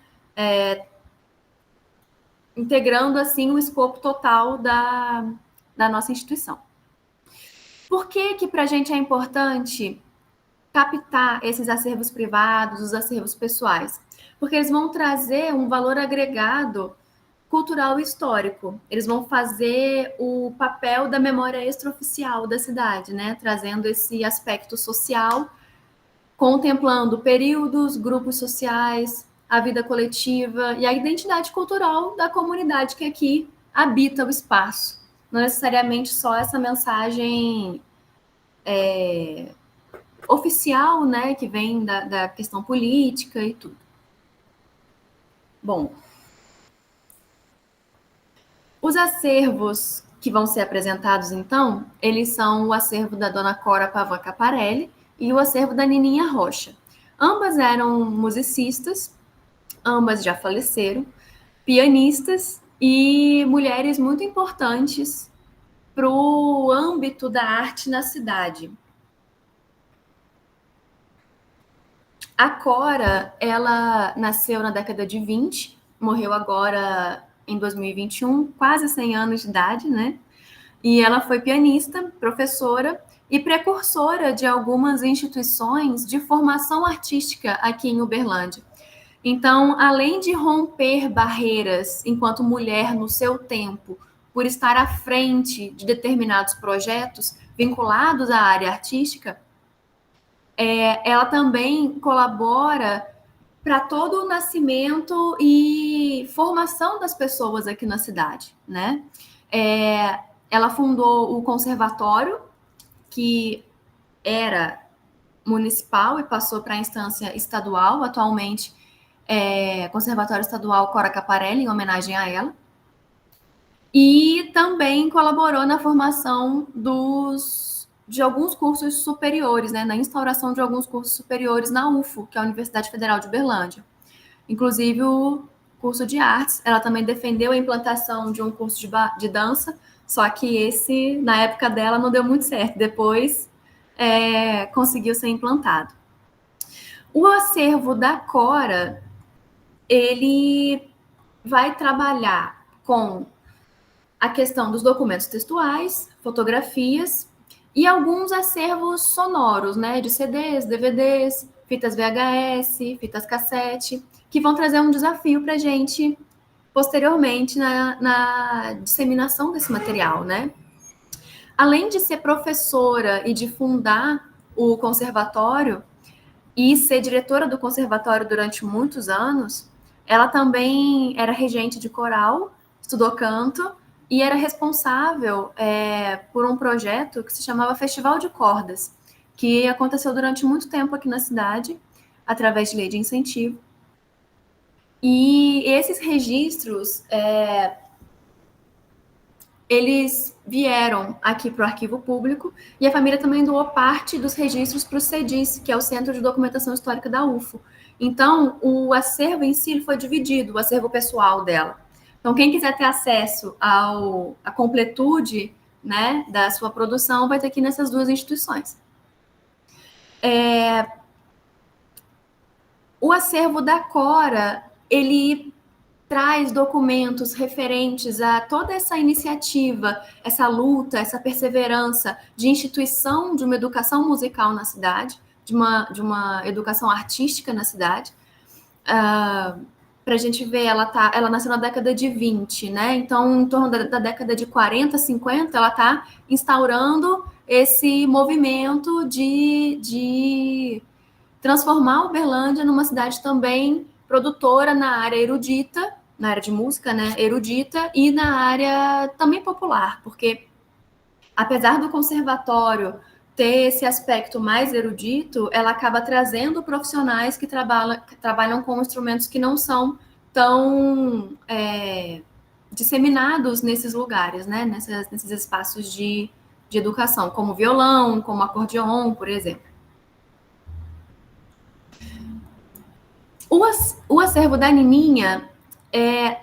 Integrando, assim, o escopo total da nossa instituição. Por que para a gente é importante captar esses acervos privados, os acervos pessoais? Porque eles vão trazer um valor agregado cultural e histórico. Eles vão fazer o papel da memória extraoficial da cidade, né? Trazendo esse aspecto social, contemplando períodos, grupos sociais, a vida coletiva e a identidade cultural da comunidade que aqui habita o espaço. Não necessariamente só essa mensagem oficial, né, que vem da questão política e tudo. Bom, os acervos que vão ser apresentados, então, eles são o acervo da dona Cora Pavan Caparelli e o acervo da Nininha Rocha. Ambas eram musicistas, ambas já faleceram, pianistas e mulheres muito importantes para o âmbito da arte na cidade. A Cora, ela nasceu na década de 20, morreu agora em 2021, quase 100 anos de idade, né? E ela foi pianista, professora e precursora de algumas instituições de formação artística aqui em Uberlândia. Então, além de romper barreiras enquanto mulher no seu tempo, por estar à frente de determinados projetos vinculados à área artística, ela também colabora para todo o nascimento e formação das pessoas aqui na cidade, né? Ela fundou o conservatório, que era municipal e passou para a instância estadual, atualmente Conservatório Estadual Cora Caparelli, em homenagem a ela. E também colaborou na formação de alguns cursos superiores, né, na instauração de alguns cursos superiores na UFO, que é a Universidade Federal de Uberlândia. Inclusive o curso de artes. Ela também defendeu a implantação de um curso de dança, só que esse, na época dela, não deu muito certo. Depois conseguiu ser implantado. O acervo da Cora, ele vai trabalhar com a questão dos documentos textuais, fotografias e alguns acervos sonoros, né, de CDs, DVDs, fitas VHS, fitas cassete, que vão trazer um desafio para a gente posteriormente na disseminação desse material, né? Além de ser professora e de fundar o conservatório e ser diretora do conservatório durante muitos anos, ela também era regente de coral, estudou canto e era responsável por um projeto que se chamava Festival de Cordas, que aconteceu durante muito tempo aqui na cidade, através de lei de incentivo. E esses registros, eles vieram aqui para o arquivo público e a família também doou parte dos registros para o CEDIS, que é o Centro de Documentação Histórica da UFO. Então, o acervo em si foi dividido, o acervo pessoal dela. Então, quem quiser ter acesso à completude, né, da sua produção vai ter que ir nessas duas instituições. O acervo da Cora, ele traz documentos referentes a toda essa iniciativa, essa luta, essa perseverança de instituição de uma educação musical na cidade, de uma educação artística na cidade. Para a gente ver, ela nasceu na década de 20, né? Então, em torno da década de 40, 50, ela está instaurando esse movimento de transformar Uberlândia numa cidade também produtora na área erudita, na área de música, né, erudita, e na área também popular, porque apesar do conservatório ter esse aspecto mais erudito, ela acaba trazendo profissionais que trabalham com instrumentos que não são tão disseminados nesses lugares, né, nesses espaços de educação, como violão, como acordeon, por exemplo. O acervo da Nininha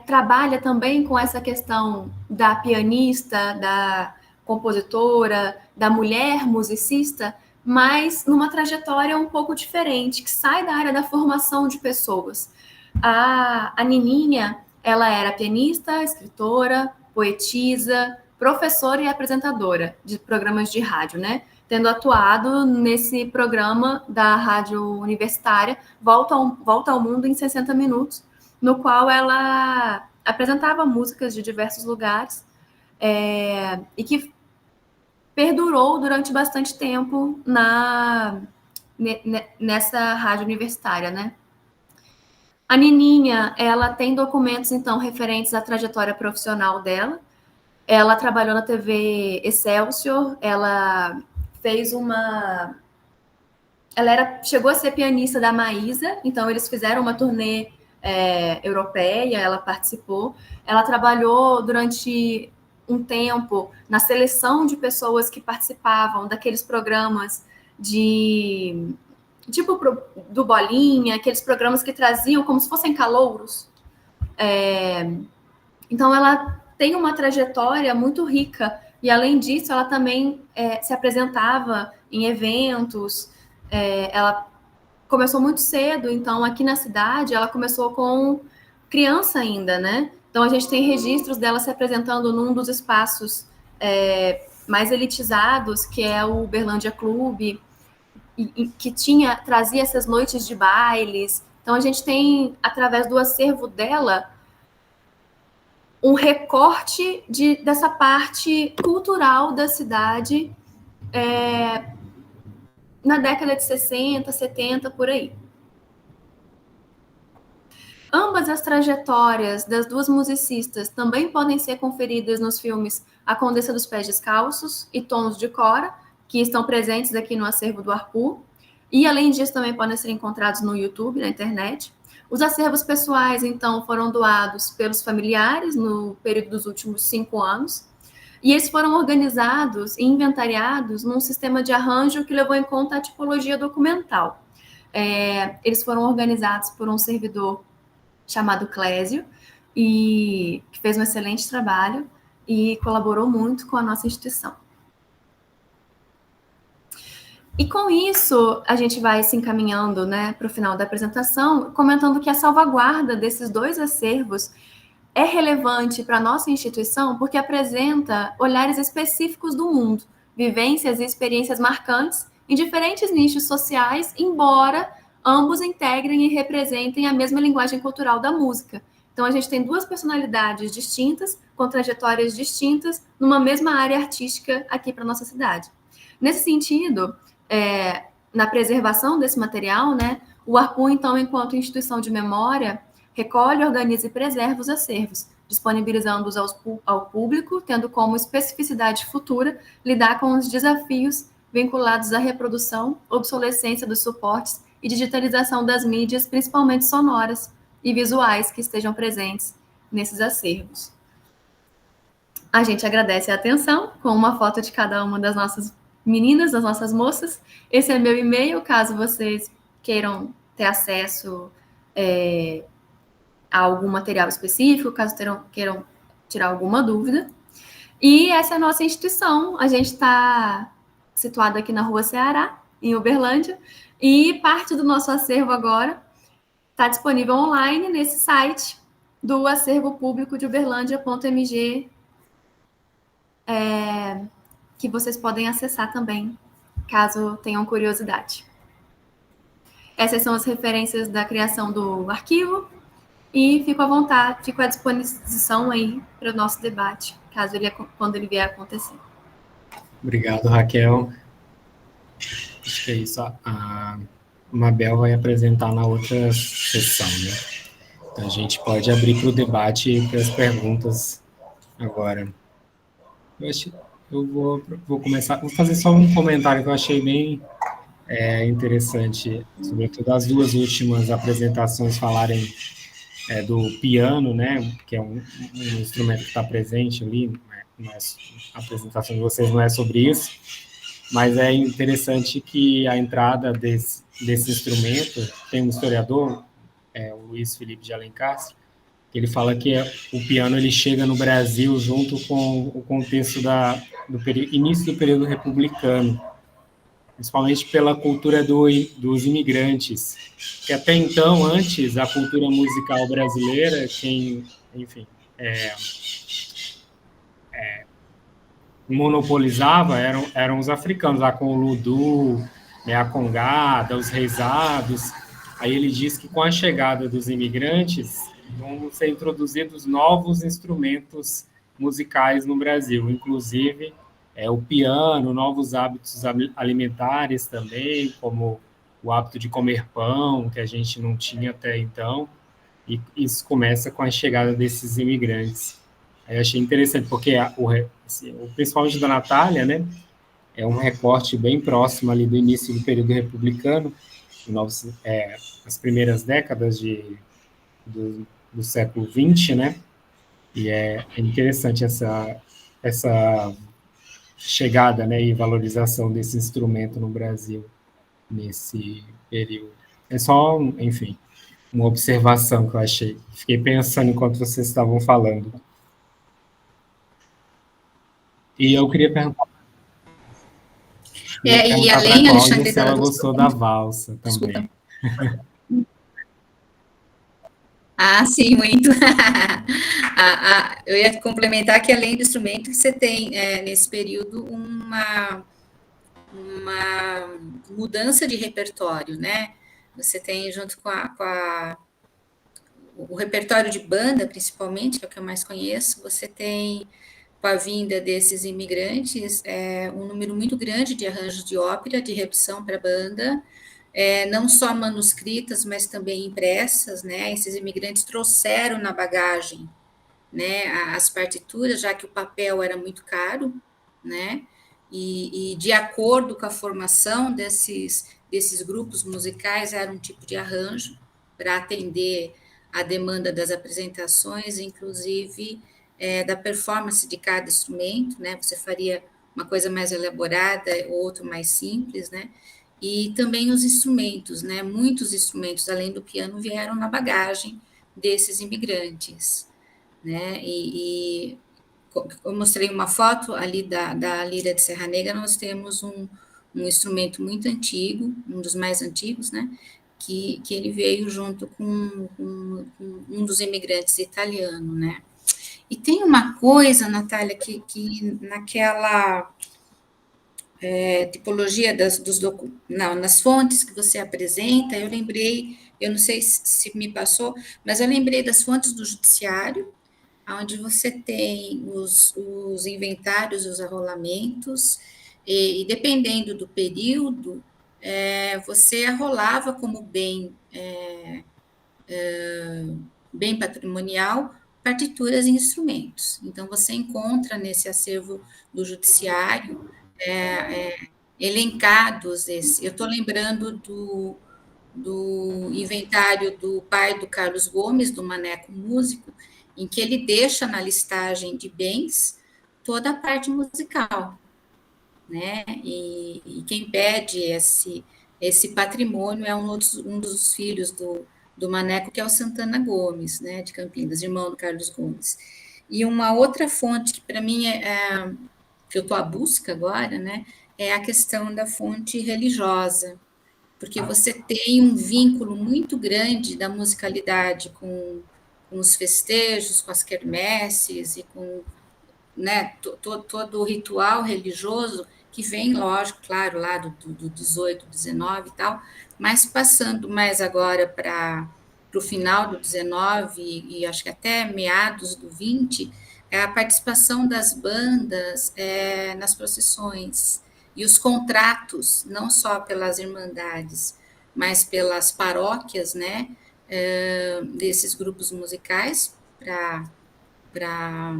trabalha também com essa questão da pianista, compositora, da mulher musicista, mas numa trajetória um pouco diferente, que sai da área da formação de pessoas. A Nininha, ela era pianista, escritora, poetisa, professora e apresentadora de programas de rádio, né? Tendo atuado nesse programa da rádio universitária Volta ao Mundo em 60 Minutos, no qual ela apresentava músicas de diversos lugares, e que perdurou durante bastante tempo nessa rádio universitária, né? A Nininha, ela tem documentos, então, referentes à trajetória profissional dela. Ela trabalhou na TV Excelsior, ela fez chegou a ser pianista da Maísa, então eles fizeram uma turnê europeia, ela participou. Ela trabalhou durante um tempo na seleção de pessoas que participavam daqueles programas tipo do Bolinha, aqueles programas que traziam como se fossem calouros. Então, ela tem uma trajetória muito rica, e além disso, ela também se apresentava em eventos. Ela começou muito cedo, então aqui na cidade ela começou com criança ainda, né? Então a gente tem registros dela se apresentando num dos espaços mais elitizados, que é o Uberlândia Clube, que trazia essas noites de bailes. Então a gente tem, através do acervo dela, um recorte dessa parte cultural da cidade na década de 60, 70, por aí. Ambas as trajetórias das duas musicistas também podem ser conferidas nos filmes A Condessa dos Pés Descalços e Tons de Cora, que estão presentes aqui no acervo do Arpu, e além disso também podem ser encontrados no YouTube, na internet. Os acervos pessoais, então, foram doados pelos familiares no período dos últimos 5 anos, e eles foram organizados e inventariados num sistema de arranjo que levou em conta a tipologia documental. Eles foram organizados por um servidor chamado Clésio, e que fez um excelente trabalho e colaborou muito com a nossa instituição. E com isso, a gente vai se encaminhando, né, para o final da apresentação, comentando que a salvaguarda desses 2 acervos é relevante para a nossa instituição porque apresenta olhares específicos do mundo, vivências e experiências marcantes em diferentes nichos sociais, embora ambos integrem e representem a mesma linguagem cultural da música. Então, a gente tem 2 personalidades distintas, com trajetórias distintas, numa mesma área artística aqui para a nossa cidade. Nesse sentido, na preservação desse material, né, o Arpu, então, enquanto instituição de memória, recolhe, organiza e preserva os acervos, disponibilizando-os ao público, tendo como especificidade futura lidar com os desafios vinculados à reprodução, obsolescência dos suportes e digitalização das mídias, principalmente sonoras e visuais, que estejam presentes nesses acervos. A gente agradece a atenção, com uma foto de cada uma das nossas meninas, das nossas moças. Esse é meu e-mail, caso vocês queiram ter acesso a algum material específico, caso queiram tirar alguma dúvida. E essa é a nossa instituição. A gente está situado aqui na Rua Ceará, em Uberlândia, e parte do nosso acervo agora está disponível online nesse site do Acervo Público de Uberlândia.mg, que vocês podem acessar também, caso tenham curiosidade. Essas são as referências da criação do arquivo, e fico à vontade, fico à disposição aí para o nosso debate, quando ele vier a acontecer. Obrigado, Raquel. Acho que é isso. A Mabel vai apresentar na outra sessão, né? Então, a gente pode abrir para o debate e para as perguntas agora. Eu vou começar, vou fazer só um comentário que eu achei bem interessante, sobretudo as 2 últimas apresentações falarem do piano, né, que é um instrumento que está presente ali. A apresentação de vocês não é sobre isso, mas é interessante que a entrada desse instrumento, tem um historiador, o Luiz Felipe de Alencastre, Ele fala que o piano ele chega no Brasil junto com o contexto do início do período republicano, principalmente pela cultura dos imigrantes, que até então, antes, a cultura musical brasileira, enfim, monopolizava eram os africanos, lá com o ludu, né, a congada, os reisados. Aí ele diz que com a chegada dos imigrantes vão ser introduzidos novos instrumentos musicais no Brasil, inclusive o piano, novos hábitos alimentares também, como o hábito de comer pão, que a gente não tinha até então, e isso começa com a chegada desses imigrantes. Aí eu achei interessante, porque principalmente da Natália, né, é um recorte bem próximo ali do início do período republicano, as primeiras décadas do século XX, né, e é interessante essa chegada, né, e valorização desse instrumento no Brasil nesse período. É só, enfim, uma observação que eu achei. Fiquei pensando enquanto vocês estavam falando. E eu queria perguntar E para a além, Cláudia Alexandre, se ela gostou da valsa também. Desculpa. Ah, sim, muito. Eu ia complementar que, além do instrumento, você tem, nesse período, uma mudança de repertório, né? Você tem, junto com o repertório de banda, principalmente, que é o que eu mais conheço, você tem, com a vinda desses imigrantes, um número muito grande de arranjos de ópera, de redução para banda, não só manuscritas, mas também impressas, né? Esses imigrantes trouxeram na bagagem, né, as partituras, já que o papel era muito caro, né? E de acordo com a formação desses grupos musicais, era um tipo de arranjo para atender a demanda das apresentações, inclusive da performance de cada instrumento, né? Você faria uma coisa mais elaborada, outro mais simples, né? E também os instrumentos, né? Muitos instrumentos, além do piano, vieram na bagagem desses imigrantes, né? Eu mostrei uma foto ali da Lira de Serra Negra, nós temos um instrumento muito antigo, um dos mais antigos, né? Que ele veio junto com um dos imigrantes italianos, né? E tem uma coisa, Natália, que naquela tipologia nas fontes que você apresenta, eu lembrei, eu não sei se me passou, mas eu lembrei das fontes do judiciário, onde você tem os inventários, os arrolamentos, e dependendo do período, você arrolava como bem patrimonial partituras e instrumentos. Então, você encontra nesse acervo do judiciário elencados esses. Eu estou lembrando do inventário do pai do Carlos Gomes, do Maneco Músico, em que ele deixa na listagem de bens toda a parte musical, né? E quem pede esse patrimônio é um dos filhos do Maneco, que é o Santana Gomes, né, de Campinas, irmão do Carlos Gomes. E uma outra fonte que para mim que eu estou à busca agora, né, é a questão da fonte religiosa, porque você tem um vínculo muito grande da musicalidade com os festejos, com as quermesses e com, né, todo o ritual religioso que vem, lógico, claro, lá do 18, 19 e tal, mas passando mais agora para o final do 19 e acho que até meados do 20, é a participação das bandas nas procissões e os contratos, não só pelas irmandades, mas pelas paróquias, né, desses grupos musicais para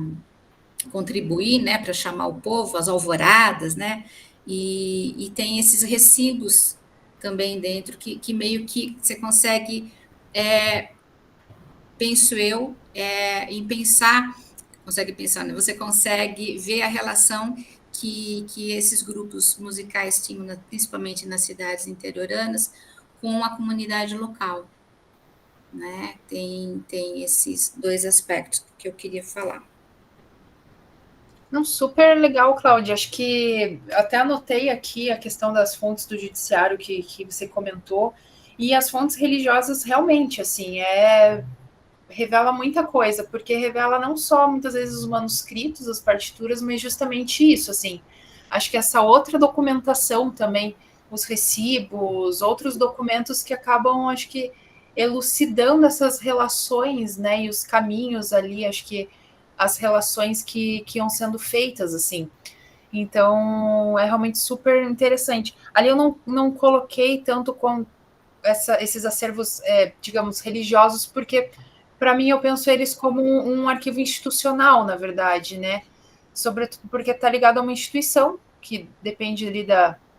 contribuir, né, para chamar o povo, as alvoradas, né, e tem esses recibos também dentro que meio que você consegue, penso eu, em pensar, consegue pensar, né, você consegue ver a relação que esses grupos musicais tinham, principalmente nas cidades interioranas, com a comunidade local. né? Tem esses dois aspectos que eu queria falar. Não, super legal, Cláudia. Acho que até anotei aqui a questão das fontes do judiciário que você comentou. E as fontes religiosas realmente, assim, revela muita coisa, porque revela não só muitas vezes os manuscritos, as partituras, mas justamente isso, assim. Acho que essa outra documentação também, os recibos, outros documentos que acabam, acho que, elucidando essas relações, né, e os caminhos ali, acho que as relações que iam sendo feitas, assim. Então, é realmente super interessante. Ali eu não coloquei tanto com esses acervos, digamos, religiosos, porque, para mim, eu penso eles como um arquivo institucional, na verdade, né? Sobretudo porque está ligado a uma instituição, que depende ali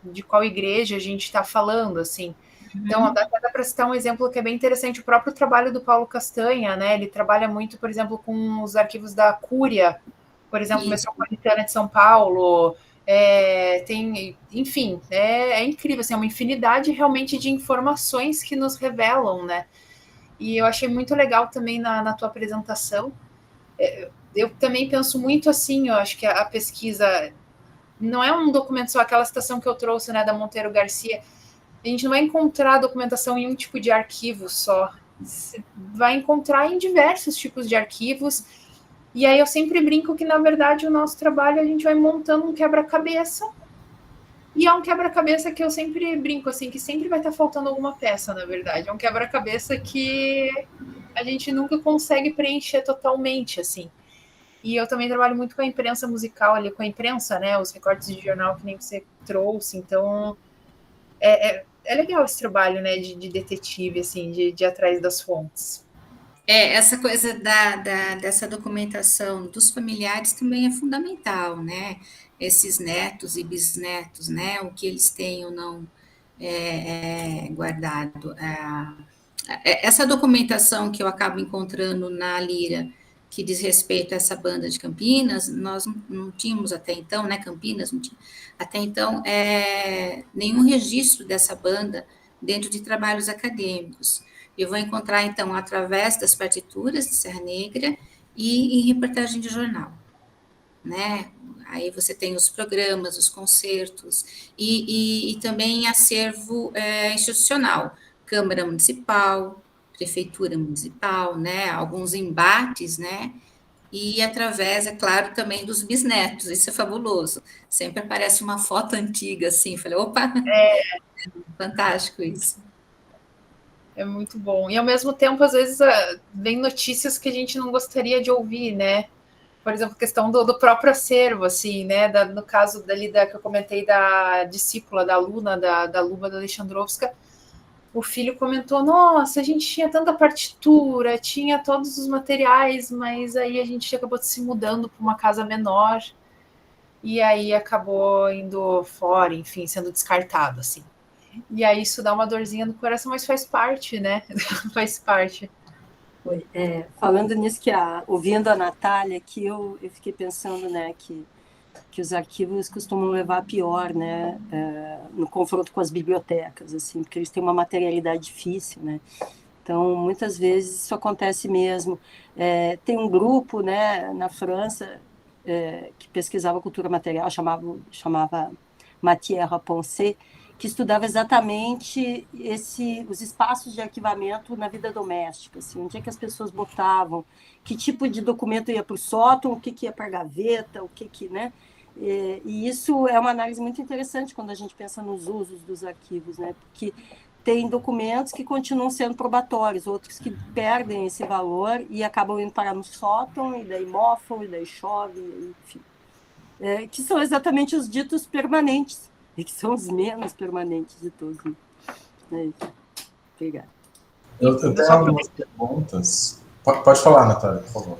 de qual igreja a gente está falando, assim. Então, dá para citar um exemplo que é bem interessante, o próprio trabalho do Paulo Castanha, né? Ele trabalha muito, por exemplo, com os arquivos da Cúria, por exemplo, Metropolitana de São Paulo, enfim, é incrível, assim, é uma infinidade realmente de informações que nos revelam, né? E eu achei muito legal também na tua apresentação. Eu também penso muito assim, eu acho que a pesquisa não é um documento só, aquela citação que eu trouxe, né, da Monteiro Garcia. A gente não vai encontrar documentação em um tipo de arquivo só. Você vai encontrar em diversos tipos de arquivos. E aí eu sempre brinco que, na verdade, o nosso trabalho a gente vai montando um quebra-cabeça. E é um quebra-cabeça que eu sempre brinco, assim, que sempre vai estar faltando alguma peça, na verdade. É um quebra-cabeça que a gente nunca consegue preencher totalmente, assim. E eu também trabalho muito com a imprensa musical ali, com a imprensa, né? Os recortes de jornal que nem você trouxe. Então, é legal esse trabalho, né, de detetive, assim, de ir atrás das fontes. Essa coisa dessa documentação dos familiares também é fundamental, né? Esses netos e bisnetos, né? O que eles têm ou não guardado. Essa documentação que eu acabo encontrando na Lira, que diz respeito a essa banda de Campinas, nós não tínhamos até então, né? Campinas não tinha até então nenhum registro dessa banda dentro de trabalhos acadêmicos. Eu vou encontrar, então, através das partituras de Serra Negra e em reportagem de jornal, né? Aí você tem os programas, os concertos e também acervo institucional, Câmara Municipal, Prefeitura Municipal, né? Alguns embates, né? E através, é claro, também dos bisnetos, isso é fabuloso. Sempre aparece uma foto antiga, assim, falei, opa, fantástico isso. É muito bom. E, ao mesmo tempo, às vezes, vem notícias que a gente não gostaria de ouvir, né? Por exemplo, a questão do próprio acervo, assim, né? No caso dali que eu comentei da discípula, da aluna, da Luba da Alexandrovska, o filho comentou, nossa, a gente tinha tanta partitura, tinha todos os materiais, mas aí a gente acabou se mudando para uma casa menor e aí acabou indo fora, enfim, sendo descartado, assim. E aí isso dá uma dorzinha no coração, mas faz parte, né? Faz parte. Falando nisso, ouvindo a Natália aqui, eu fiquei pensando, né, que os arquivos costumam levar a pior, né, no confronto com as bibliotecas, assim, porque eles têm uma materialidade difícil, né. Então, muitas vezes isso acontece mesmo. Tem um grupo, né, na França, que pesquisava cultura material, chamava Matière à Pensée, que estudava exatamente os espaços de arquivamento na vida doméstica, assim, onde é que as pessoas botavam, que tipo de documento ia para o sótão, o que ia para a gaveta, né? E isso é uma análise muito interessante quando a gente pensa nos usos dos arquivos, né? Porque tem documentos que continuam sendo probatórios, outros que perdem esse valor e acabam indo parar no sótão, e daí mofam, e daí chove, enfim. Que são exatamente os ditos permanentes, e que são os menos permanentes de todos. É isso. Obrigada. Eu tenho algumas perguntas. Pode falar, Natália, por favor.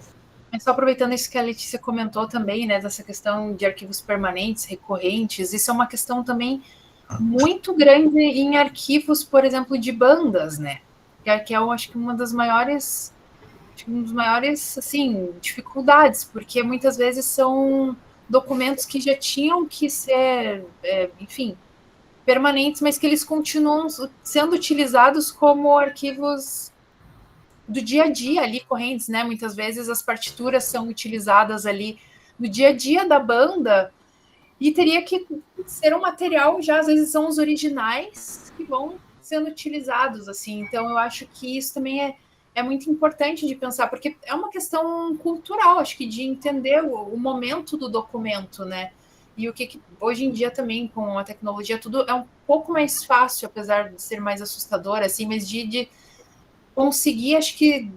Só aproveitando isso que a Letícia comentou também, né, dessa questão de arquivos permanentes, recorrentes, isso é uma questão também muito grande em arquivos, por exemplo, de bandas, né? Que eu acho que uma das maiores, assim, dificuldades, porque muitas vezes são documentos que já tinham que ser, enfim, permanentes, mas que eles continuam sendo utilizados como arquivos do dia a dia ali, correntes, né? Muitas vezes as partituras são utilizadas ali no dia a dia da banda, e teria que ser um material, já às vezes são os originais que vão sendo utilizados, assim. Então eu acho que isso também é muito importante de pensar, porque é uma questão cultural, acho que de entender o momento do documento, né? E o que hoje em dia também, com a tecnologia, tudo é um pouco mais fácil, apesar de ser mais assustador, assim, mas de conseguir, acho que,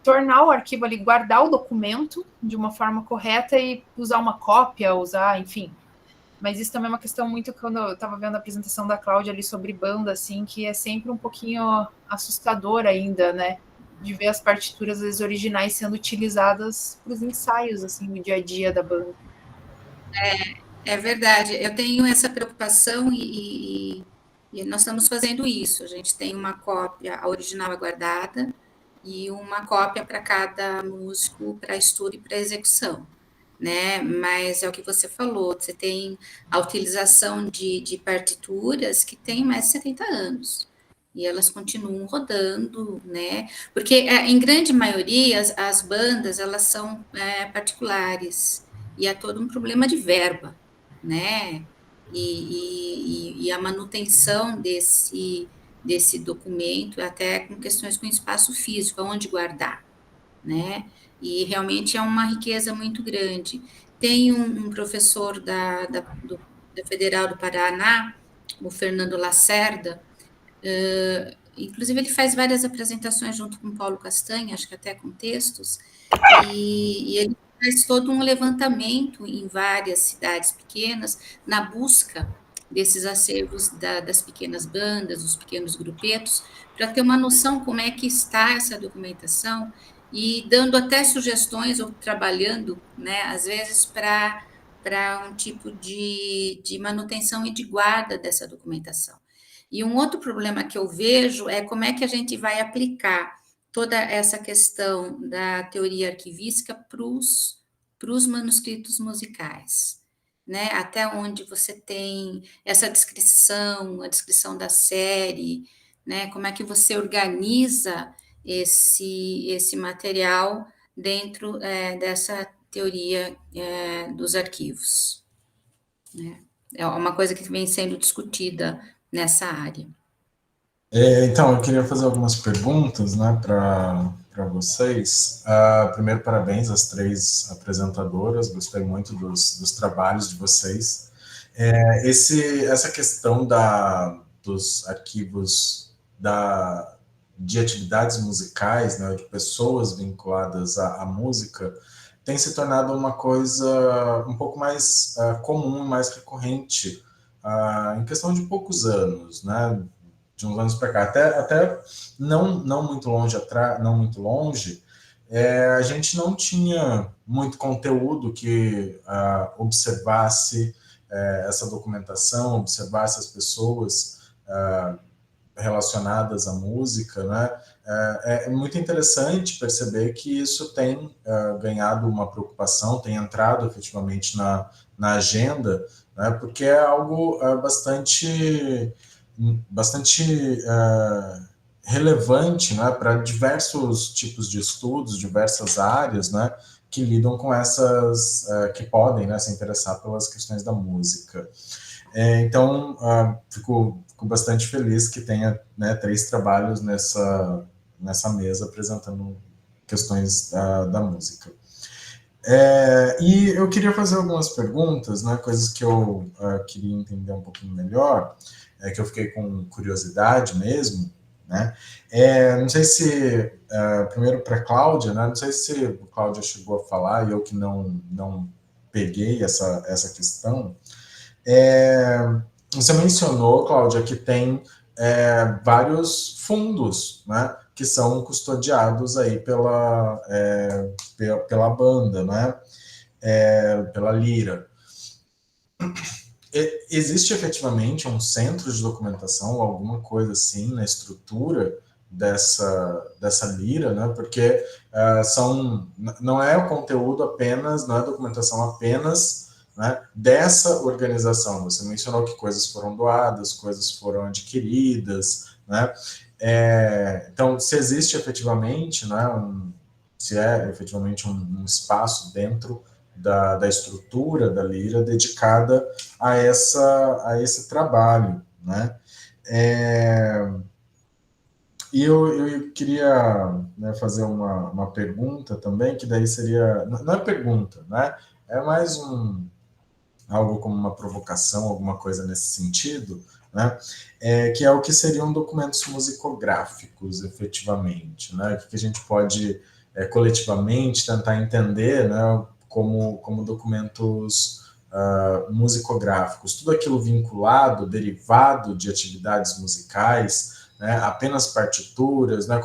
tornar o arquivo ali, guardar o documento de uma forma correta e usar uma cópia, enfim. Mas isso também é uma questão muito, quando eu estava vendo a apresentação da Cláudia ali sobre banda, assim, que é sempre um pouquinho assustador ainda, né? De ver as partituras, às vezes, originais sendo utilizadas para os ensaios, assim, no dia a dia da banda. É verdade, eu tenho essa preocupação e nós estamos fazendo isso. A gente tem uma cópia, a original é guardada, e uma cópia para cada músico, para estudo e para execução, né? Mas é o que você falou, você tem a utilização de partituras que têm mais de 70 anos. E elas continuam rodando, né? Porque, em grande maioria, as bandas, elas são particulares. E há todo um problema de verba, né? E a manutenção desse documento, até com questões com espaço físico, onde guardar, né? E realmente é uma riqueza muito grande. Tem um professor da Federal do Paraná, o Fernando Lacerda, inclusive ele faz várias apresentações junto com o Paulo Castanha, acho que até com textos, e ele faz todo um levantamento em várias cidades pequenas na busca desses acervos das pequenas bandas, dos pequenos grupetos, para ter uma noção como é que está essa documentação e dando até sugestões ou trabalhando, né, às vezes para um tipo de manutenção e de guarda dessa documentação. E um outro problema que eu vejo é como é que a gente vai aplicar toda essa questão da teoria arquivística para os manuscritos musicais, né? Até onde você tem essa descrição, a descrição da série, né? Como é que você organiza esse material dentro dessa teoria dos arquivos, né? É uma coisa que vem sendo discutida nessa área. Então, eu queria fazer algumas perguntas, né, para vocês. Primeiro, parabéns às 3 apresentadoras, gostei muito dos trabalhos de vocês. Essa questão dos arquivos de atividades musicais, né, de pessoas vinculadas à música, tem se tornado uma coisa um pouco mais comum, mais recorrente, em questão de poucos anos, né, de uns anos para cá, até não muito longe atrás, não muito longe, a gente não tinha muito conteúdo que observasse essa documentação, observasse as pessoas relacionadas à música, né? É muito interessante perceber que isso tem ganhado uma preocupação, tem entrado efetivamente na agenda, né? Porque é algo bastante relevante, né, para diversos tipos de estudos, diversas áreas, né, que lidam com que podem, né, se interessar pelas questões da música. Então, fico bastante feliz que tenha, né, 3 trabalhos nessa mesa apresentando questões da música. E eu queria fazer algumas perguntas, né, coisas que eu queria entender um pouquinho melhor, que eu fiquei com curiosidade mesmo, né? Não sei se, primeiro para a Cláudia, né, não sei se a Cláudia chegou a falar e eu que não peguei essa questão. Você mencionou, Cláudia, que tem vários fundos, né, que são custodiados aí pela banda, né, pela Lira. Existe efetivamente um centro de documentação, alguma coisa assim, na estrutura dessa Lira, né? Porque não é o conteúdo apenas, não é a documentação apenas, né, dessa organização. Você mencionou que coisas foram doadas, coisas foram adquiridas, né? Então, se existe efetivamente, né, se é efetivamente um espaço dentro da estrutura da Lira dedicada a esse trabalho, né? E eu queria, né, fazer uma pergunta também, que daí seria... Não é pergunta, né? É mais algo como uma provocação, alguma coisa nesse sentido, né? Que é o que seriam documentos musicográficos, efetivamente, né? O que a gente pode, coletivamente, tentar entender, né, como documentos musicográficos. Tudo aquilo vinculado, derivado de atividades musicais, né, apenas partituras, né?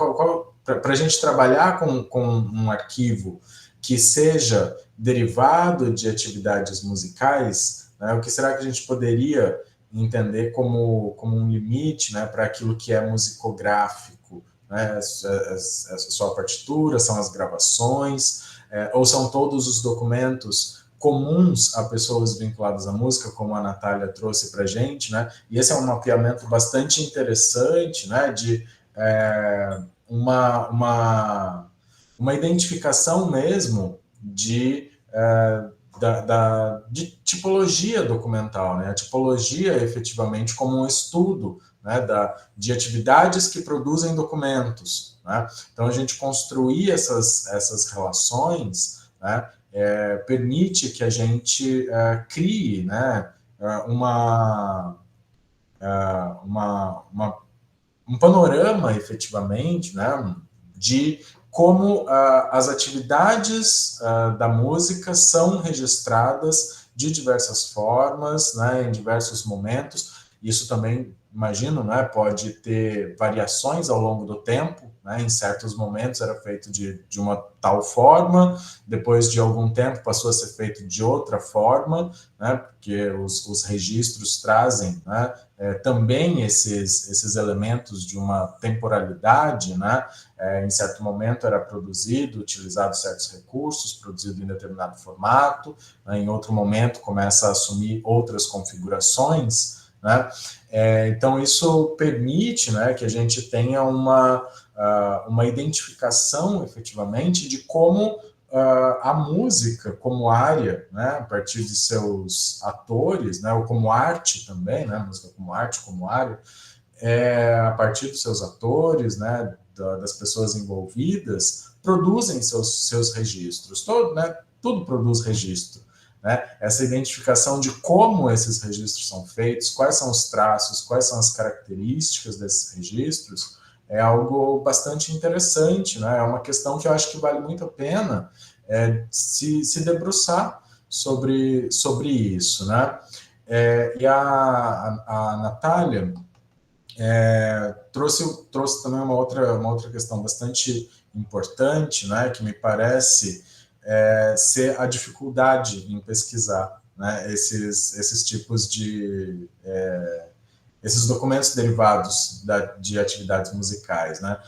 Para a gente trabalhar com um arquivo que seja derivado de atividades musicais, né, o que será que a gente poderia entender como um limite, né, para aquilo que é musicográfico? Né? É só a partitura, são as gravações, ou são todos os documentos comuns a pessoas vinculadas à música, como a Natália trouxe para a gente, né? E esse é um mapeamento bastante interessante, né, de uma identificação mesmo de tipologia documental, né? A tipologia, efetivamente, como um estudo, né, de atividades que produzem documentos, né? Então, a gente construir essas relações, né, permite que a gente crie, né, um panorama, efetivamente, né, de como as atividades da música são registradas de diversas formas, né, em diversos momentos. Isso também, imagino, né, pode ter variações ao longo do tempo, né? Em certos momentos era feito de uma tal forma, depois de algum tempo passou a ser feito de outra forma, né, porque os registros trazem, né, também esses elementos de uma temporalidade, né? Em certo momento era produzido, utilizado certos recursos, produzido em determinado formato, né? Em outro momento começa a assumir outras configurações, né? Então isso permite, né, que a gente tenha uma identificação, efetivamente, de como a música como área, né, a partir de seus atores, né, ou como arte também, né, música como arte, como área, a partir dos seus atores, né, das pessoas envolvidas, produzem seus registros. Tudo produz registro. Né? Essa identificação de como esses registros são feitos, quais são os traços, quais são as características desses registros, é algo bastante interessante, né? É uma questão que eu acho que vale muito a pena se debruçar sobre isso, né? E a Natália trouxe também uma outra questão bastante importante, né? Que me parece ser a dificuldade em pesquisar, né? Esses tipos de esses documentos derivados de atividades musicais, né?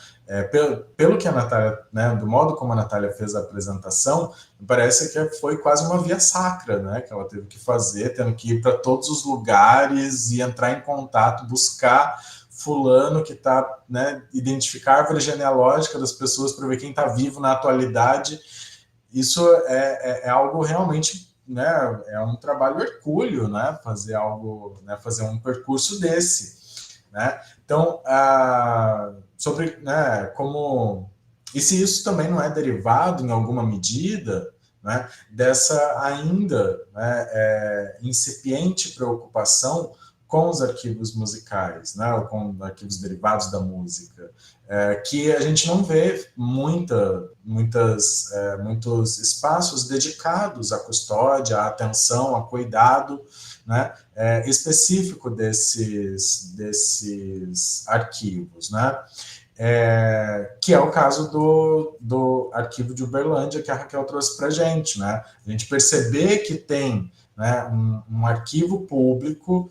Pelo que a Natália, né, do modo como a Natália fez a apresentação, me parece que foi quase uma via sacra, né, que ela teve que fazer, tendo que ir para todos os lugares e entrar em contato, buscar fulano que está, né, identificar a árvore genealógica das pessoas para ver quem está vivo na atualidade. Isso é algo realmente, né, é um trabalho hercúleo, né, fazer algo, né, fazer um percurso desse, né? Então, sobre, né, como e se isso também não é derivado em alguma medida, né, dessa ainda, né, incipiente preocupação com os arquivos musicais, né, ou com arquivos derivados da música, que a gente não vê muitos espaços dedicados à custódia, à atenção, a cuidado, né, específico desses arquivos, né? Que é o caso do arquivo de Uberlândia que a Raquel trouxe para a gente, né? A gente perceber que tem, né, um arquivo público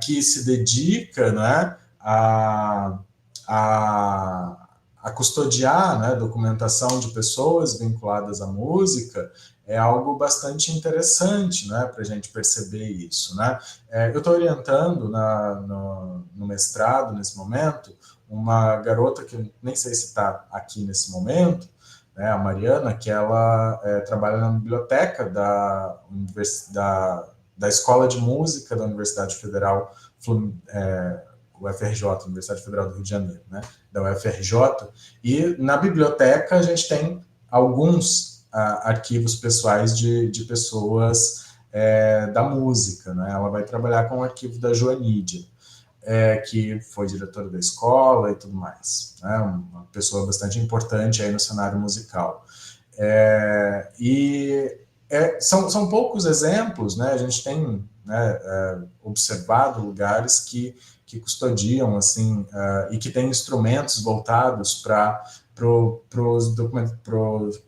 que se dedica, né, a custodiar, né, documentação de pessoas vinculadas à música, é algo bastante interessante, né, para a gente perceber isso, né? Eu estou orientando no mestrado, nesse momento, uma garota que nem sei se está aqui nesse momento, né, a Mariana, que ela trabalha na biblioteca da Escola de Música da Universidade Federal UFRJ, Universidade Federal do Rio de Janeiro, né, da UFRJ, e na biblioteca a gente tem alguns arquivos pessoais de pessoas da música, né? Ela vai trabalhar com o arquivo da Joanídia, que foi diretora da escola e tudo mais, né? Uma pessoa bastante importante aí no cenário musical. São poucos exemplos, né? A gente tem, né, observado lugares que custodiam, assim, e que têm instrumentos voltados para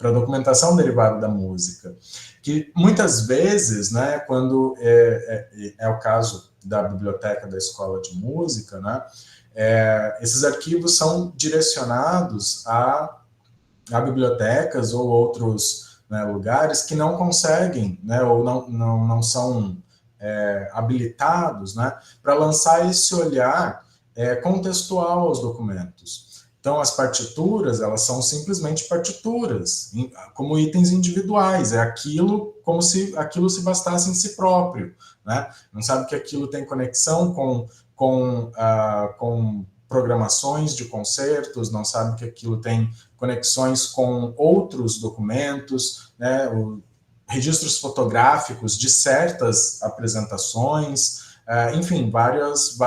a documentação derivada da música, que muitas vezes, né, quando é o caso da biblioteca da escola de música, né, esses arquivos são direcionados a bibliotecas ou outros, né, lugares que não conseguem, né, ou não são habilitados, né, para lançar esse olhar contextual aos documentos. Então, as partituras, elas são simplesmente partituras, como itens individuais, é aquilo como se aquilo se bastasse em si próprio, né? Não sabe que aquilo tem conexão com programações de concertos, não sabe que aquilo tem conexões com outros documentos, né? Registros fotográficos de certas apresentações, enfim, várias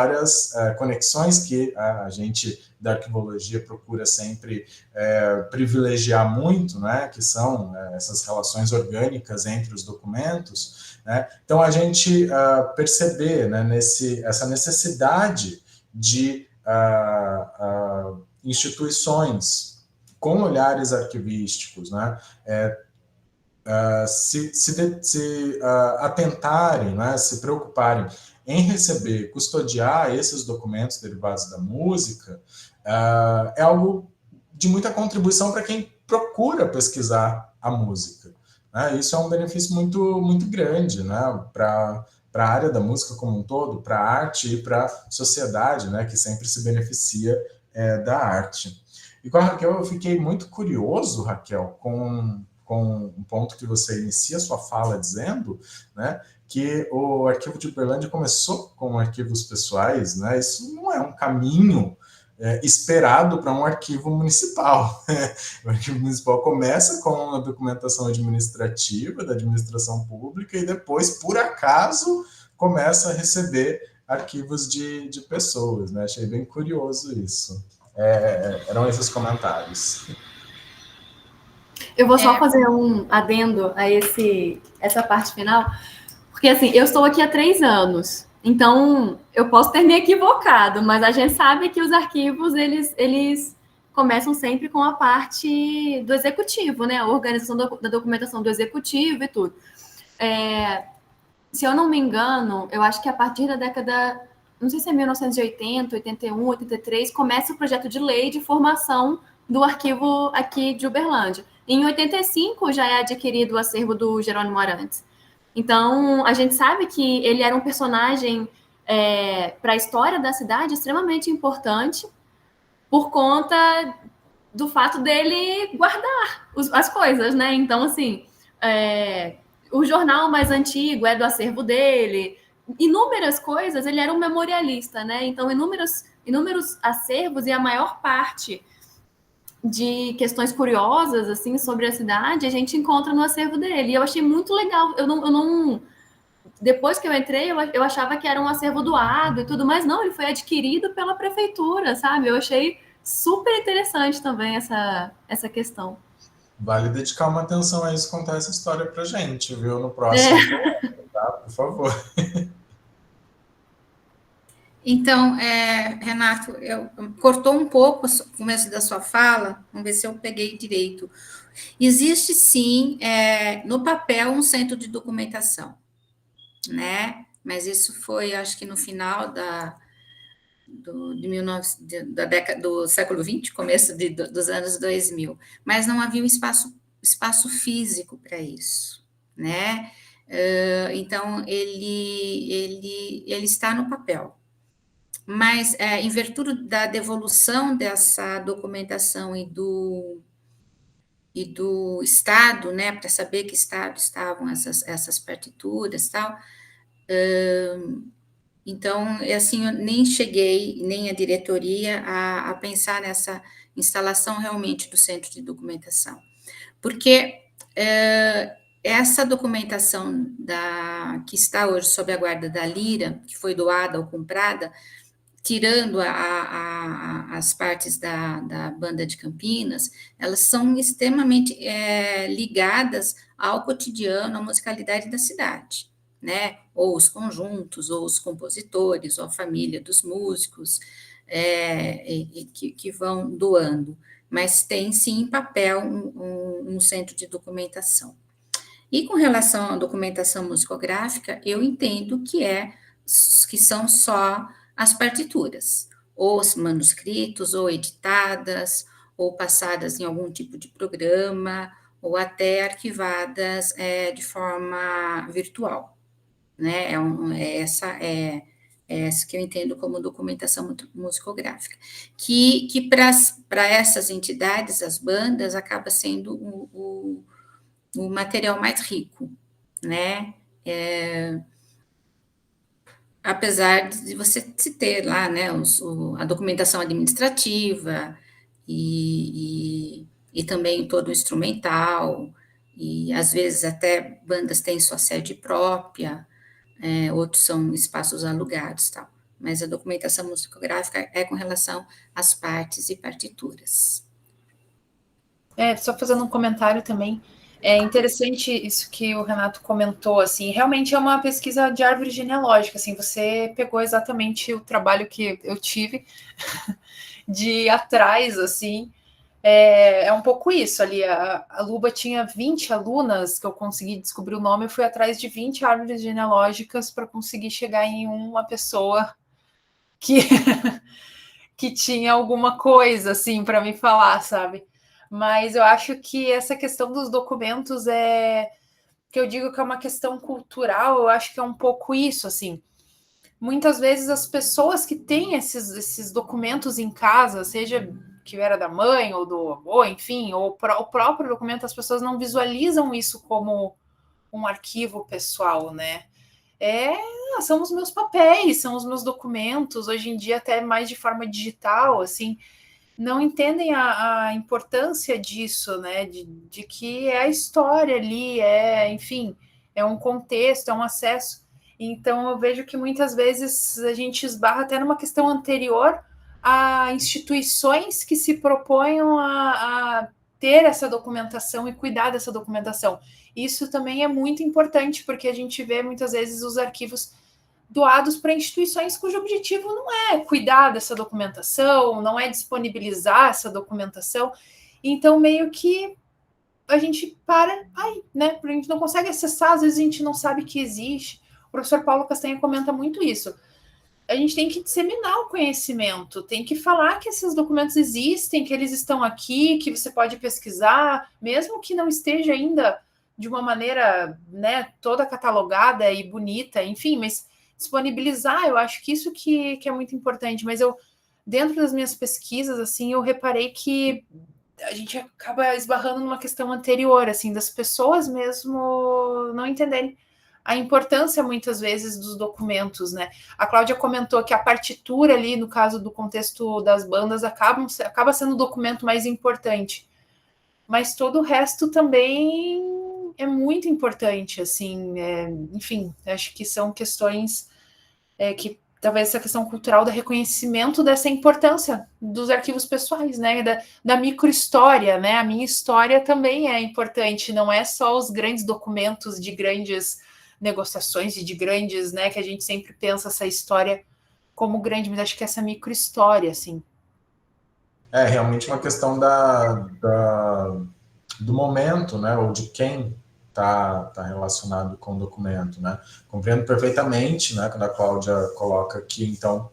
conexões que a gente da arquivologia procura sempre privilegiar muito, né, que são essas relações orgânicas entre os documentos, né? Então, a gente perceber, né, essa necessidade de instituições com olhares arquivísticos, né, se atentarem, né, se preocuparem em receber, custodiar esses documentos derivados da música, é algo de muita contribuição para quem procura pesquisar a música, né? Isso é um benefício muito, muito grande, né, para a área da música como um todo, para a arte e para a sociedade, né, que sempre se beneficia da arte. E com a Raquel, eu fiquei muito curioso, Raquel, com um ponto que você inicia a sua fala dizendo, né, que o Arquivo de Uberlândia começou com arquivos pessoais, né? Isso não é um caminho esperado para um arquivo municipal. O arquivo municipal começa com a documentação administrativa da administração pública e depois, por acaso, começa a receber arquivos de pessoas, né? Achei bem curioso isso. Eram esses comentários. Eu vou só fazer um adendo a essa parte final, porque assim, eu estou aqui há 3 anos, então eu posso ter me equivocado, mas a gente sabe que os arquivos, eles começam sempre com a parte do executivo, né? A organização da documentação do executivo e tudo. Se eu não me engano, eu acho que a partir da década, não sei se é 1980, 81, 83, começa o projeto de lei de formação do arquivo aqui de Uberlândia. Em 85 já é adquirido o acervo do Jerônimo Arantes. Então, a gente sabe que ele era um personagem para a história da cidade extremamente importante por conta do fato dele guardar as coisas, né? Então, assim, o jornal mais antigo é do acervo dele, inúmeras coisas, ele era um memorialista, né? Então, inúmeros acervos e a maior parte de questões curiosas, assim, sobre a cidade, a gente encontra no acervo dele. E eu achei muito legal. Eu não depois que eu entrei, eu achava que era um acervo doado e tudo, mas não, ele foi adquirido pela prefeitura, sabe? Eu achei super interessante também essa questão. Vale dedicar uma atenção a isso, contar essa história pra gente, viu? No próximo, tá? Por favor. Então, Renato, cortou um pouco o começo da sua fala, vamos ver se eu peguei direito. Existe, sim, no papel, um centro de documentação, né? Mas isso foi, acho que no final da década do século XX, começo dos anos 2000, mas não havia um espaço físico para isso, né? Então, ele está no papel. mas em virtude da devolução dessa documentação e do estado, né, para saber que estado estavam essas partituras, tal. Então, assim, eu nem cheguei, nem a diretoria, a pensar nessa instalação realmente do centro de documentação, porque essa documentação que está hoje sob a guarda da Lira, que foi doada ou comprada, tirando as partes da banda de Campinas, elas são extremamente ligadas ao cotidiano, à musicalidade da cidade, né? Ou os conjuntos, ou os compositores, ou a família dos músicos que vão doando. Mas tem, sim, em papel um centro de documentação. E com relação à documentação musicográfica, eu entendo que são só as partituras, ou os manuscritos, ou editadas, ou passadas em algum tipo de programa, ou até arquivadas de forma virtual, né? Essa que eu entendo como documentação musicográfica, que para essas entidades, as bandas, acaba sendo o material mais rico, né? Apesar de você se ter lá, né, a documentação administrativa e também todo o instrumental, e às vezes até bandas têm sua sede própria, outros são espaços alugados, tal. Mas a documentação musicográfica é com relação às partes e partituras. Só fazendo um comentário também, é interessante isso que o Renato comentou, assim, realmente é uma pesquisa de árvore genealógica, assim, você pegou exatamente o trabalho que eu tive de ir atrás, assim, é um pouco isso ali, a Luba tinha 20 alunas, que eu consegui descobrir o nome, eu fui atrás de 20 árvores genealógicas para conseguir chegar em uma pessoa que, que tinha alguma coisa, assim, para me falar, sabe? Mas eu acho que essa questão dos documentos que eu digo que é uma questão cultural, eu acho que é um pouco isso, assim. Muitas vezes as pessoas que têm esses documentos em casa, seja que era da mãe ou do avô, enfim, ou o próprio documento, as pessoas não visualizam isso como um arquivo pessoal, né? São os meus papéis, são os meus documentos, hoje em dia até mais de forma digital, assim, não entendem a importância disso, né? De que é a história ali, enfim, é um contexto, é um acesso. Então, eu vejo que muitas vezes a gente esbarra até numa questão anterior a instituições que se proponham a ter essa documentação e cuidar dessa documentação. Isso também é muito importante, porque a gente vê muitas vezes os arquivos doados para instituições cujo objetivo não é cuidar dessa documentação, não é disponibilizar essa documentação. Então, meio que a gente para aí, né? A gente não consegue acessar, às vezes a gente não sabe que existe. O professor Paulo Castanha comenta muito isso. A gente tem que disseminar o conhecimento, tem que falar que esses documentos existem, que eles estão aqui, que você pode pesquisar, mesmo que não esteja ainda de uma maneira, né, toda catalogada e bonita, enfim, mas disponibilizar, eu acho que isso que é muito importante. Mas dentro das minhas pesquisas, assim, eu reparei que a gente acaba esbarrando numa questão anterior, assim, das pessoas mesmo não entenderem a importância, muitas vezes, dos documentos, né? A Cláudia comentou que a partitura ali, no caso do contexto das bandas, acaba sendo o documento mais importante. Mas todo o resto também é muito importante, assim, enfim, acho que são questões que talvez essa questão cultural do reconhecimento dessa importância dos arquivos pessoais, né, da microhistória, né, a minha história também é importante, não é só os grandes documentos de grandes negociações e de grandes, né, que a gente sempre pensa essa história como grande, mas acho que essa microhistória, assim. É realmente uma questão do momento, né, ou de quem está relacionado com o documento, né? Compreendo perfeitamente, né, quando a Cláudia coloca que, então,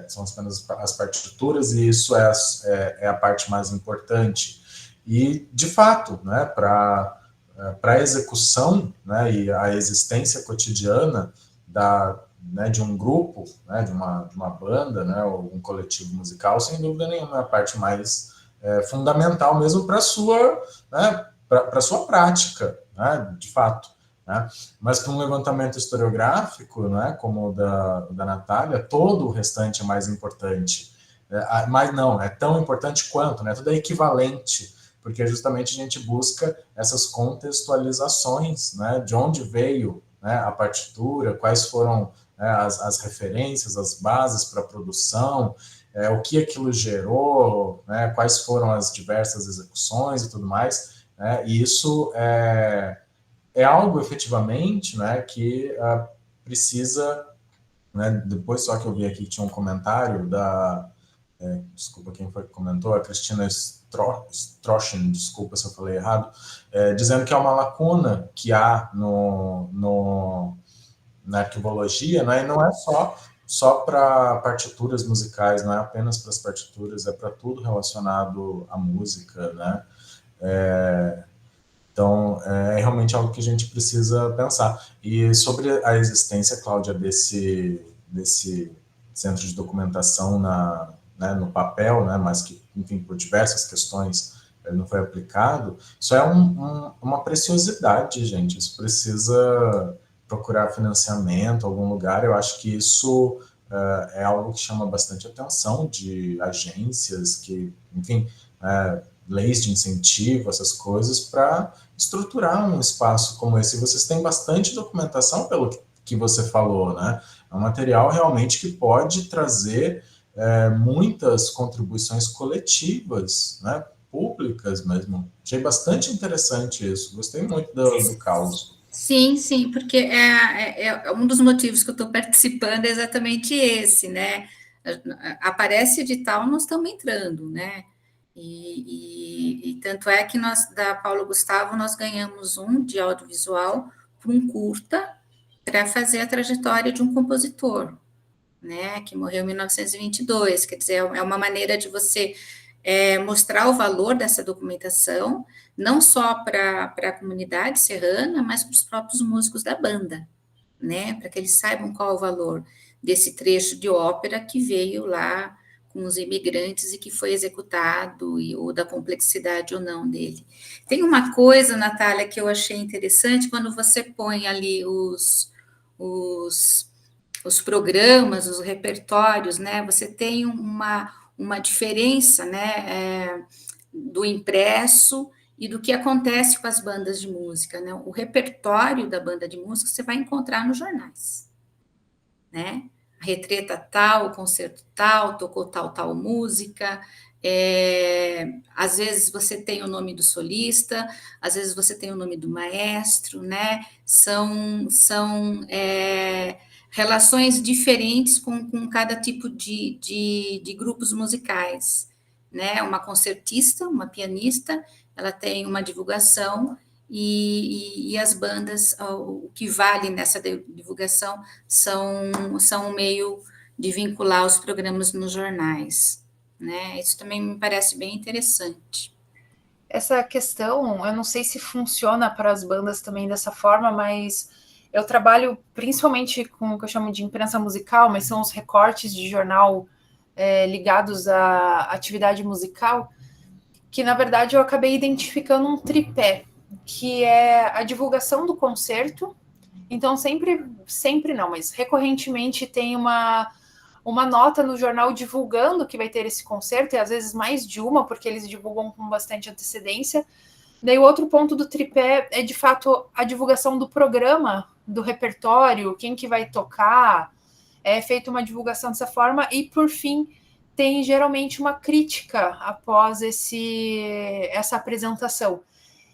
são apenas as partituras e isso é a parte mais importante. E, de fato, né, para a execução, né, e a existência cotidiana né, de um grupo, né, de uma banda, né, ou um coletivo musical, sem dúvida nenhuma, é a parte mais fundamental mesmo para a sua, né, para sua prática, né, de fato. Né? Mas para um levantamento historiográfico, né, como o da Natália, todo o restante é mais importante. Mas não, é tão importante quanto, né? Tudo é equivalente, porque justamente a gente busca essas contextualizações, né, de onde veio, né, a partitura, quais foram, né, as referências, as bases para a produção, o que aquilo gerou, né, quais foram as diversas execuções e tudo mais, né, e isso é algo efetivamente, né, que precisa, né, depois só que eu vi aqui que tinha um comentário desculpa quem foi que comentou, a Cristina Strochin, desculpa se eu falei errado, dizendo que é uma lacuna que há na arquivologia, né, e não é só para partituras musicais, não é apenas para as partituras, é para tudo relacionado à música, né? Então, é realmente algo que a gente precisa pensar. E sobre a existência, Cláudia, desse centro de documentação né, no papel, né, mas que, enfim, por diversas questões não foi aplicado, isso é uma preciosidade, gente. Isso precisa procurar financiamento, algum lugar. Eu acho que isso é algo que chama bastante atenção de agências que, enfim, leis de incentivo, essas coisas, para estruturar um espaço como esse. E vocês têm bastante documentação, pelo que você falou, né? É um material realmente que pode trazer muitas contribuições coletivas, né? Públicas mesmo. Achei bastante interessante isso. Gostei muito do caos. Sim, sim, porque é um dos motivos que eu estou participando é exatamente esse, né? Aparece edital, nós estamos entrando, né? E tanto é que nós, da Paulo Gustavo, nós ganhamos um de audiovisual para um curta para fazer a trajetória de um compositor, né? Que morreu em 1922. Quer dizer, é uma maneira de você mostrar o valor dessa documentação, não só para a comunidade serrana, mas para os próprios músicos da banda, né? Para que eles saibam qual é o valor desse trecho de ópera que veio lá com os imigrantes e que foi executado, ou da complexidade ou não dele. Tem uma coisa, Natália, que eu achei interessante, quando você põe ali os programas, os repertórios, né? Você tem uma diferença, né? Do impresso e do que acontece com as bandas de música, né? O repertório da banda de música você vai encontrar nos jornais, né? A retreta tal, o concerto tal, tocou tal música. Às vezes você tem o nome do solista, às vezes você tem o nome do maestro, né? São relações diferentes com cada tipo de grupos musicais, né? Uma concertista, uma pianista, ela tem uma divulgação e as bandas, o que vale nessa divulgação são um meio de vincular os programas nos jornais, né? Isso também me parece bem interessante. Essa questão, eu não sei se funciona para as bandas também dessa forma, mas eu trabalho principalmente com o que eu chamo de imprensa musical, mas são os recortes de jornal ligados à atividade musical, que na verdade eu acabei identificando um tripé, que é a divulgação do concerto. Então sempre não, mas recorrentemente tem uma nota no jornal divulgando que vai ter esse concerto, e às vezes mais de uma, porque eles divulgam com bastante antecedência. Daí o outro ponto do tripé é, de fato, a divulgação do programa, do repertório, quem que vai tocar, é feita uma divulgação dessa forma, e por fim tem geralmente uma crítica após essa apresentação.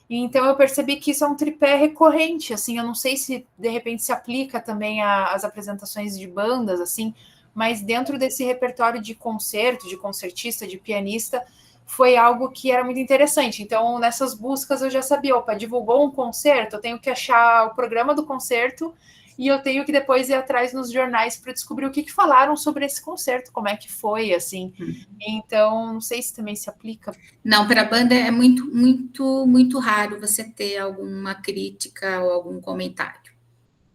Então eu percebi que isso é um tripé recorrente, assim, eu não sei se de repente se aplica também às apresentações de bandas, assim, mas dentro desse repertório de concerto, de concertista, de pianista, foi algo que era muito interessante. Então, nessas buscas eu já sabia, opa, divulgou um concerto, eu tenho que achar o programa do concerto e eu tenho que depois ir atrás nos jornais para descobrir o que falaram sobre esse concerto, como é que foi, assim. Então, não sei se também se aplica. Não, para a banda é muito, muito, muito raro você ter alguma crítica ou algum comentário,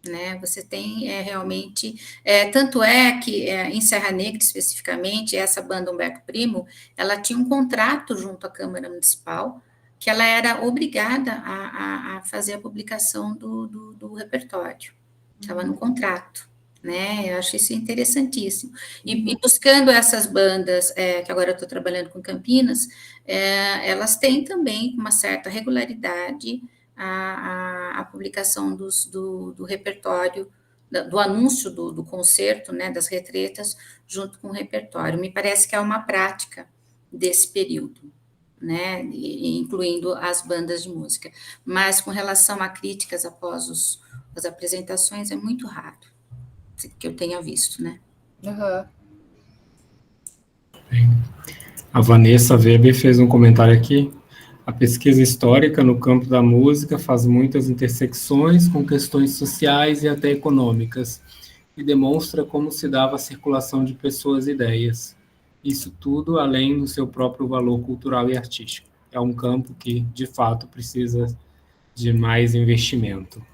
né? Você tem realmente, tanto é que em Serra Negra especificamente, essa banda Humberto Primo, ela tinha um contrato junto à Câmara Municipal, que ela era obrigada a fazer a publicação do repertório, estava no contrato, né? Eu acho isso interessantíssimo. E buscando essas bandas, que agora eu estou trabalhando com Campinas, elas têm também uma certa regularidade a publicação do repertório, do anúncio do concerto, né, das retretas, junto com o repertório. Me parece que é uma prática desse período, né, incluindo as bandas de música. Mas com relação a críticas após as apresentações, é muito raro que eu tenha visto, né? Uhum. A Vanessa Weber fez um comentário aqui. A pesquisa histórica no campo da música faz muitas intersecções com questões sociais e até econômicas, e demonstra como se dava a circulação de pessoas e ideias. Isso tudo além do seu próprio valor cultural e artístico. É um campo que, de fato, precisa de mais investimento.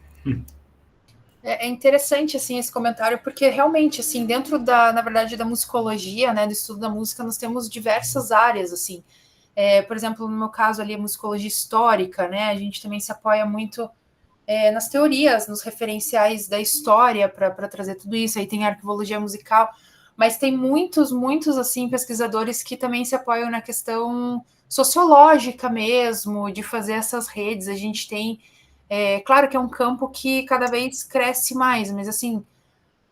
É interessante, assim, esse comentário, porque realmente, assim, dentro na verdade, da musicologia, né, do estudo da música, nós temos diversas áreas, assim. Por exemplo, no meu caso ali, a musicologia histórica, né, a gente também se apoia muito nas teorias, nos referenciais da história para trazer tudo isso. Aí tem a arquivologia musical, mas tem muitos, assim, pesquisadores que também se apoiam na questão sociológica mesmo, de fazer essas redes. A gente tem, claro que é um campo que cada vez cresce mais, mas assim,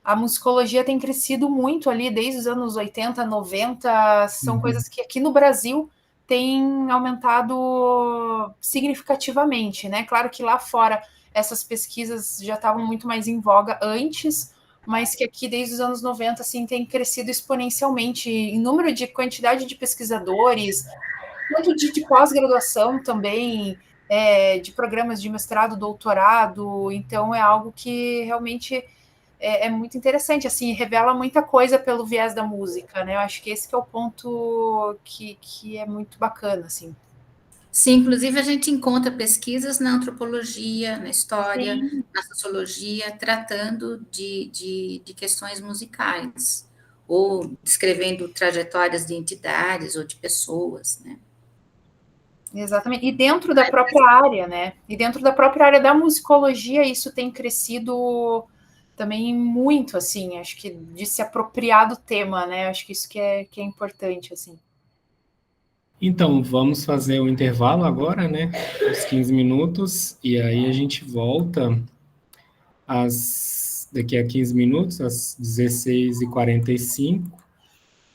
a musicologia tem crescido muito ali desde os anos 80, 90, são coisas que aqui no Brasil têm aumentado significativamente, né? Claro que lá fora essas pesquisas já estavam muito mais em voga antes, mas que aqui desde os anos 90 assim tem crescido exponencialmente em número de quantidade de pesquisadores, quanto de pós-graduação também, de programas de mestrado, doutorado. Então é algo que realmente é muito interessante, assim, revela muita coisa pelo viés da música, né? Eu acho que esse que é o ponto que é muito bacana, assim. Sim, inclusive a gente encontra pesquisas na antropologia, na história, Sim. na sociologia, tratando de questões musicais, ou descrevendo trajetórias de entidades ou de pessoas, né? Exatamente. E dentro da própria área, né? E dentro da própria área da musicologia, isso tem crescido também muito, assim, acho que de se apropriar do tema, né? Acho que isso que é importante, assim. Então, vamos fazer o intervalo agora, né? Uns 15 minutos, e aí a gente volta daqui a 15 minutos, às 16h45,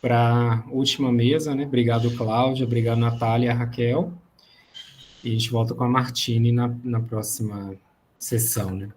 para a última mesa, né? Obrigado, Cláudia, obrigado, Natália, Raquel. E a gente volta com a Martine na próxima sessão, né?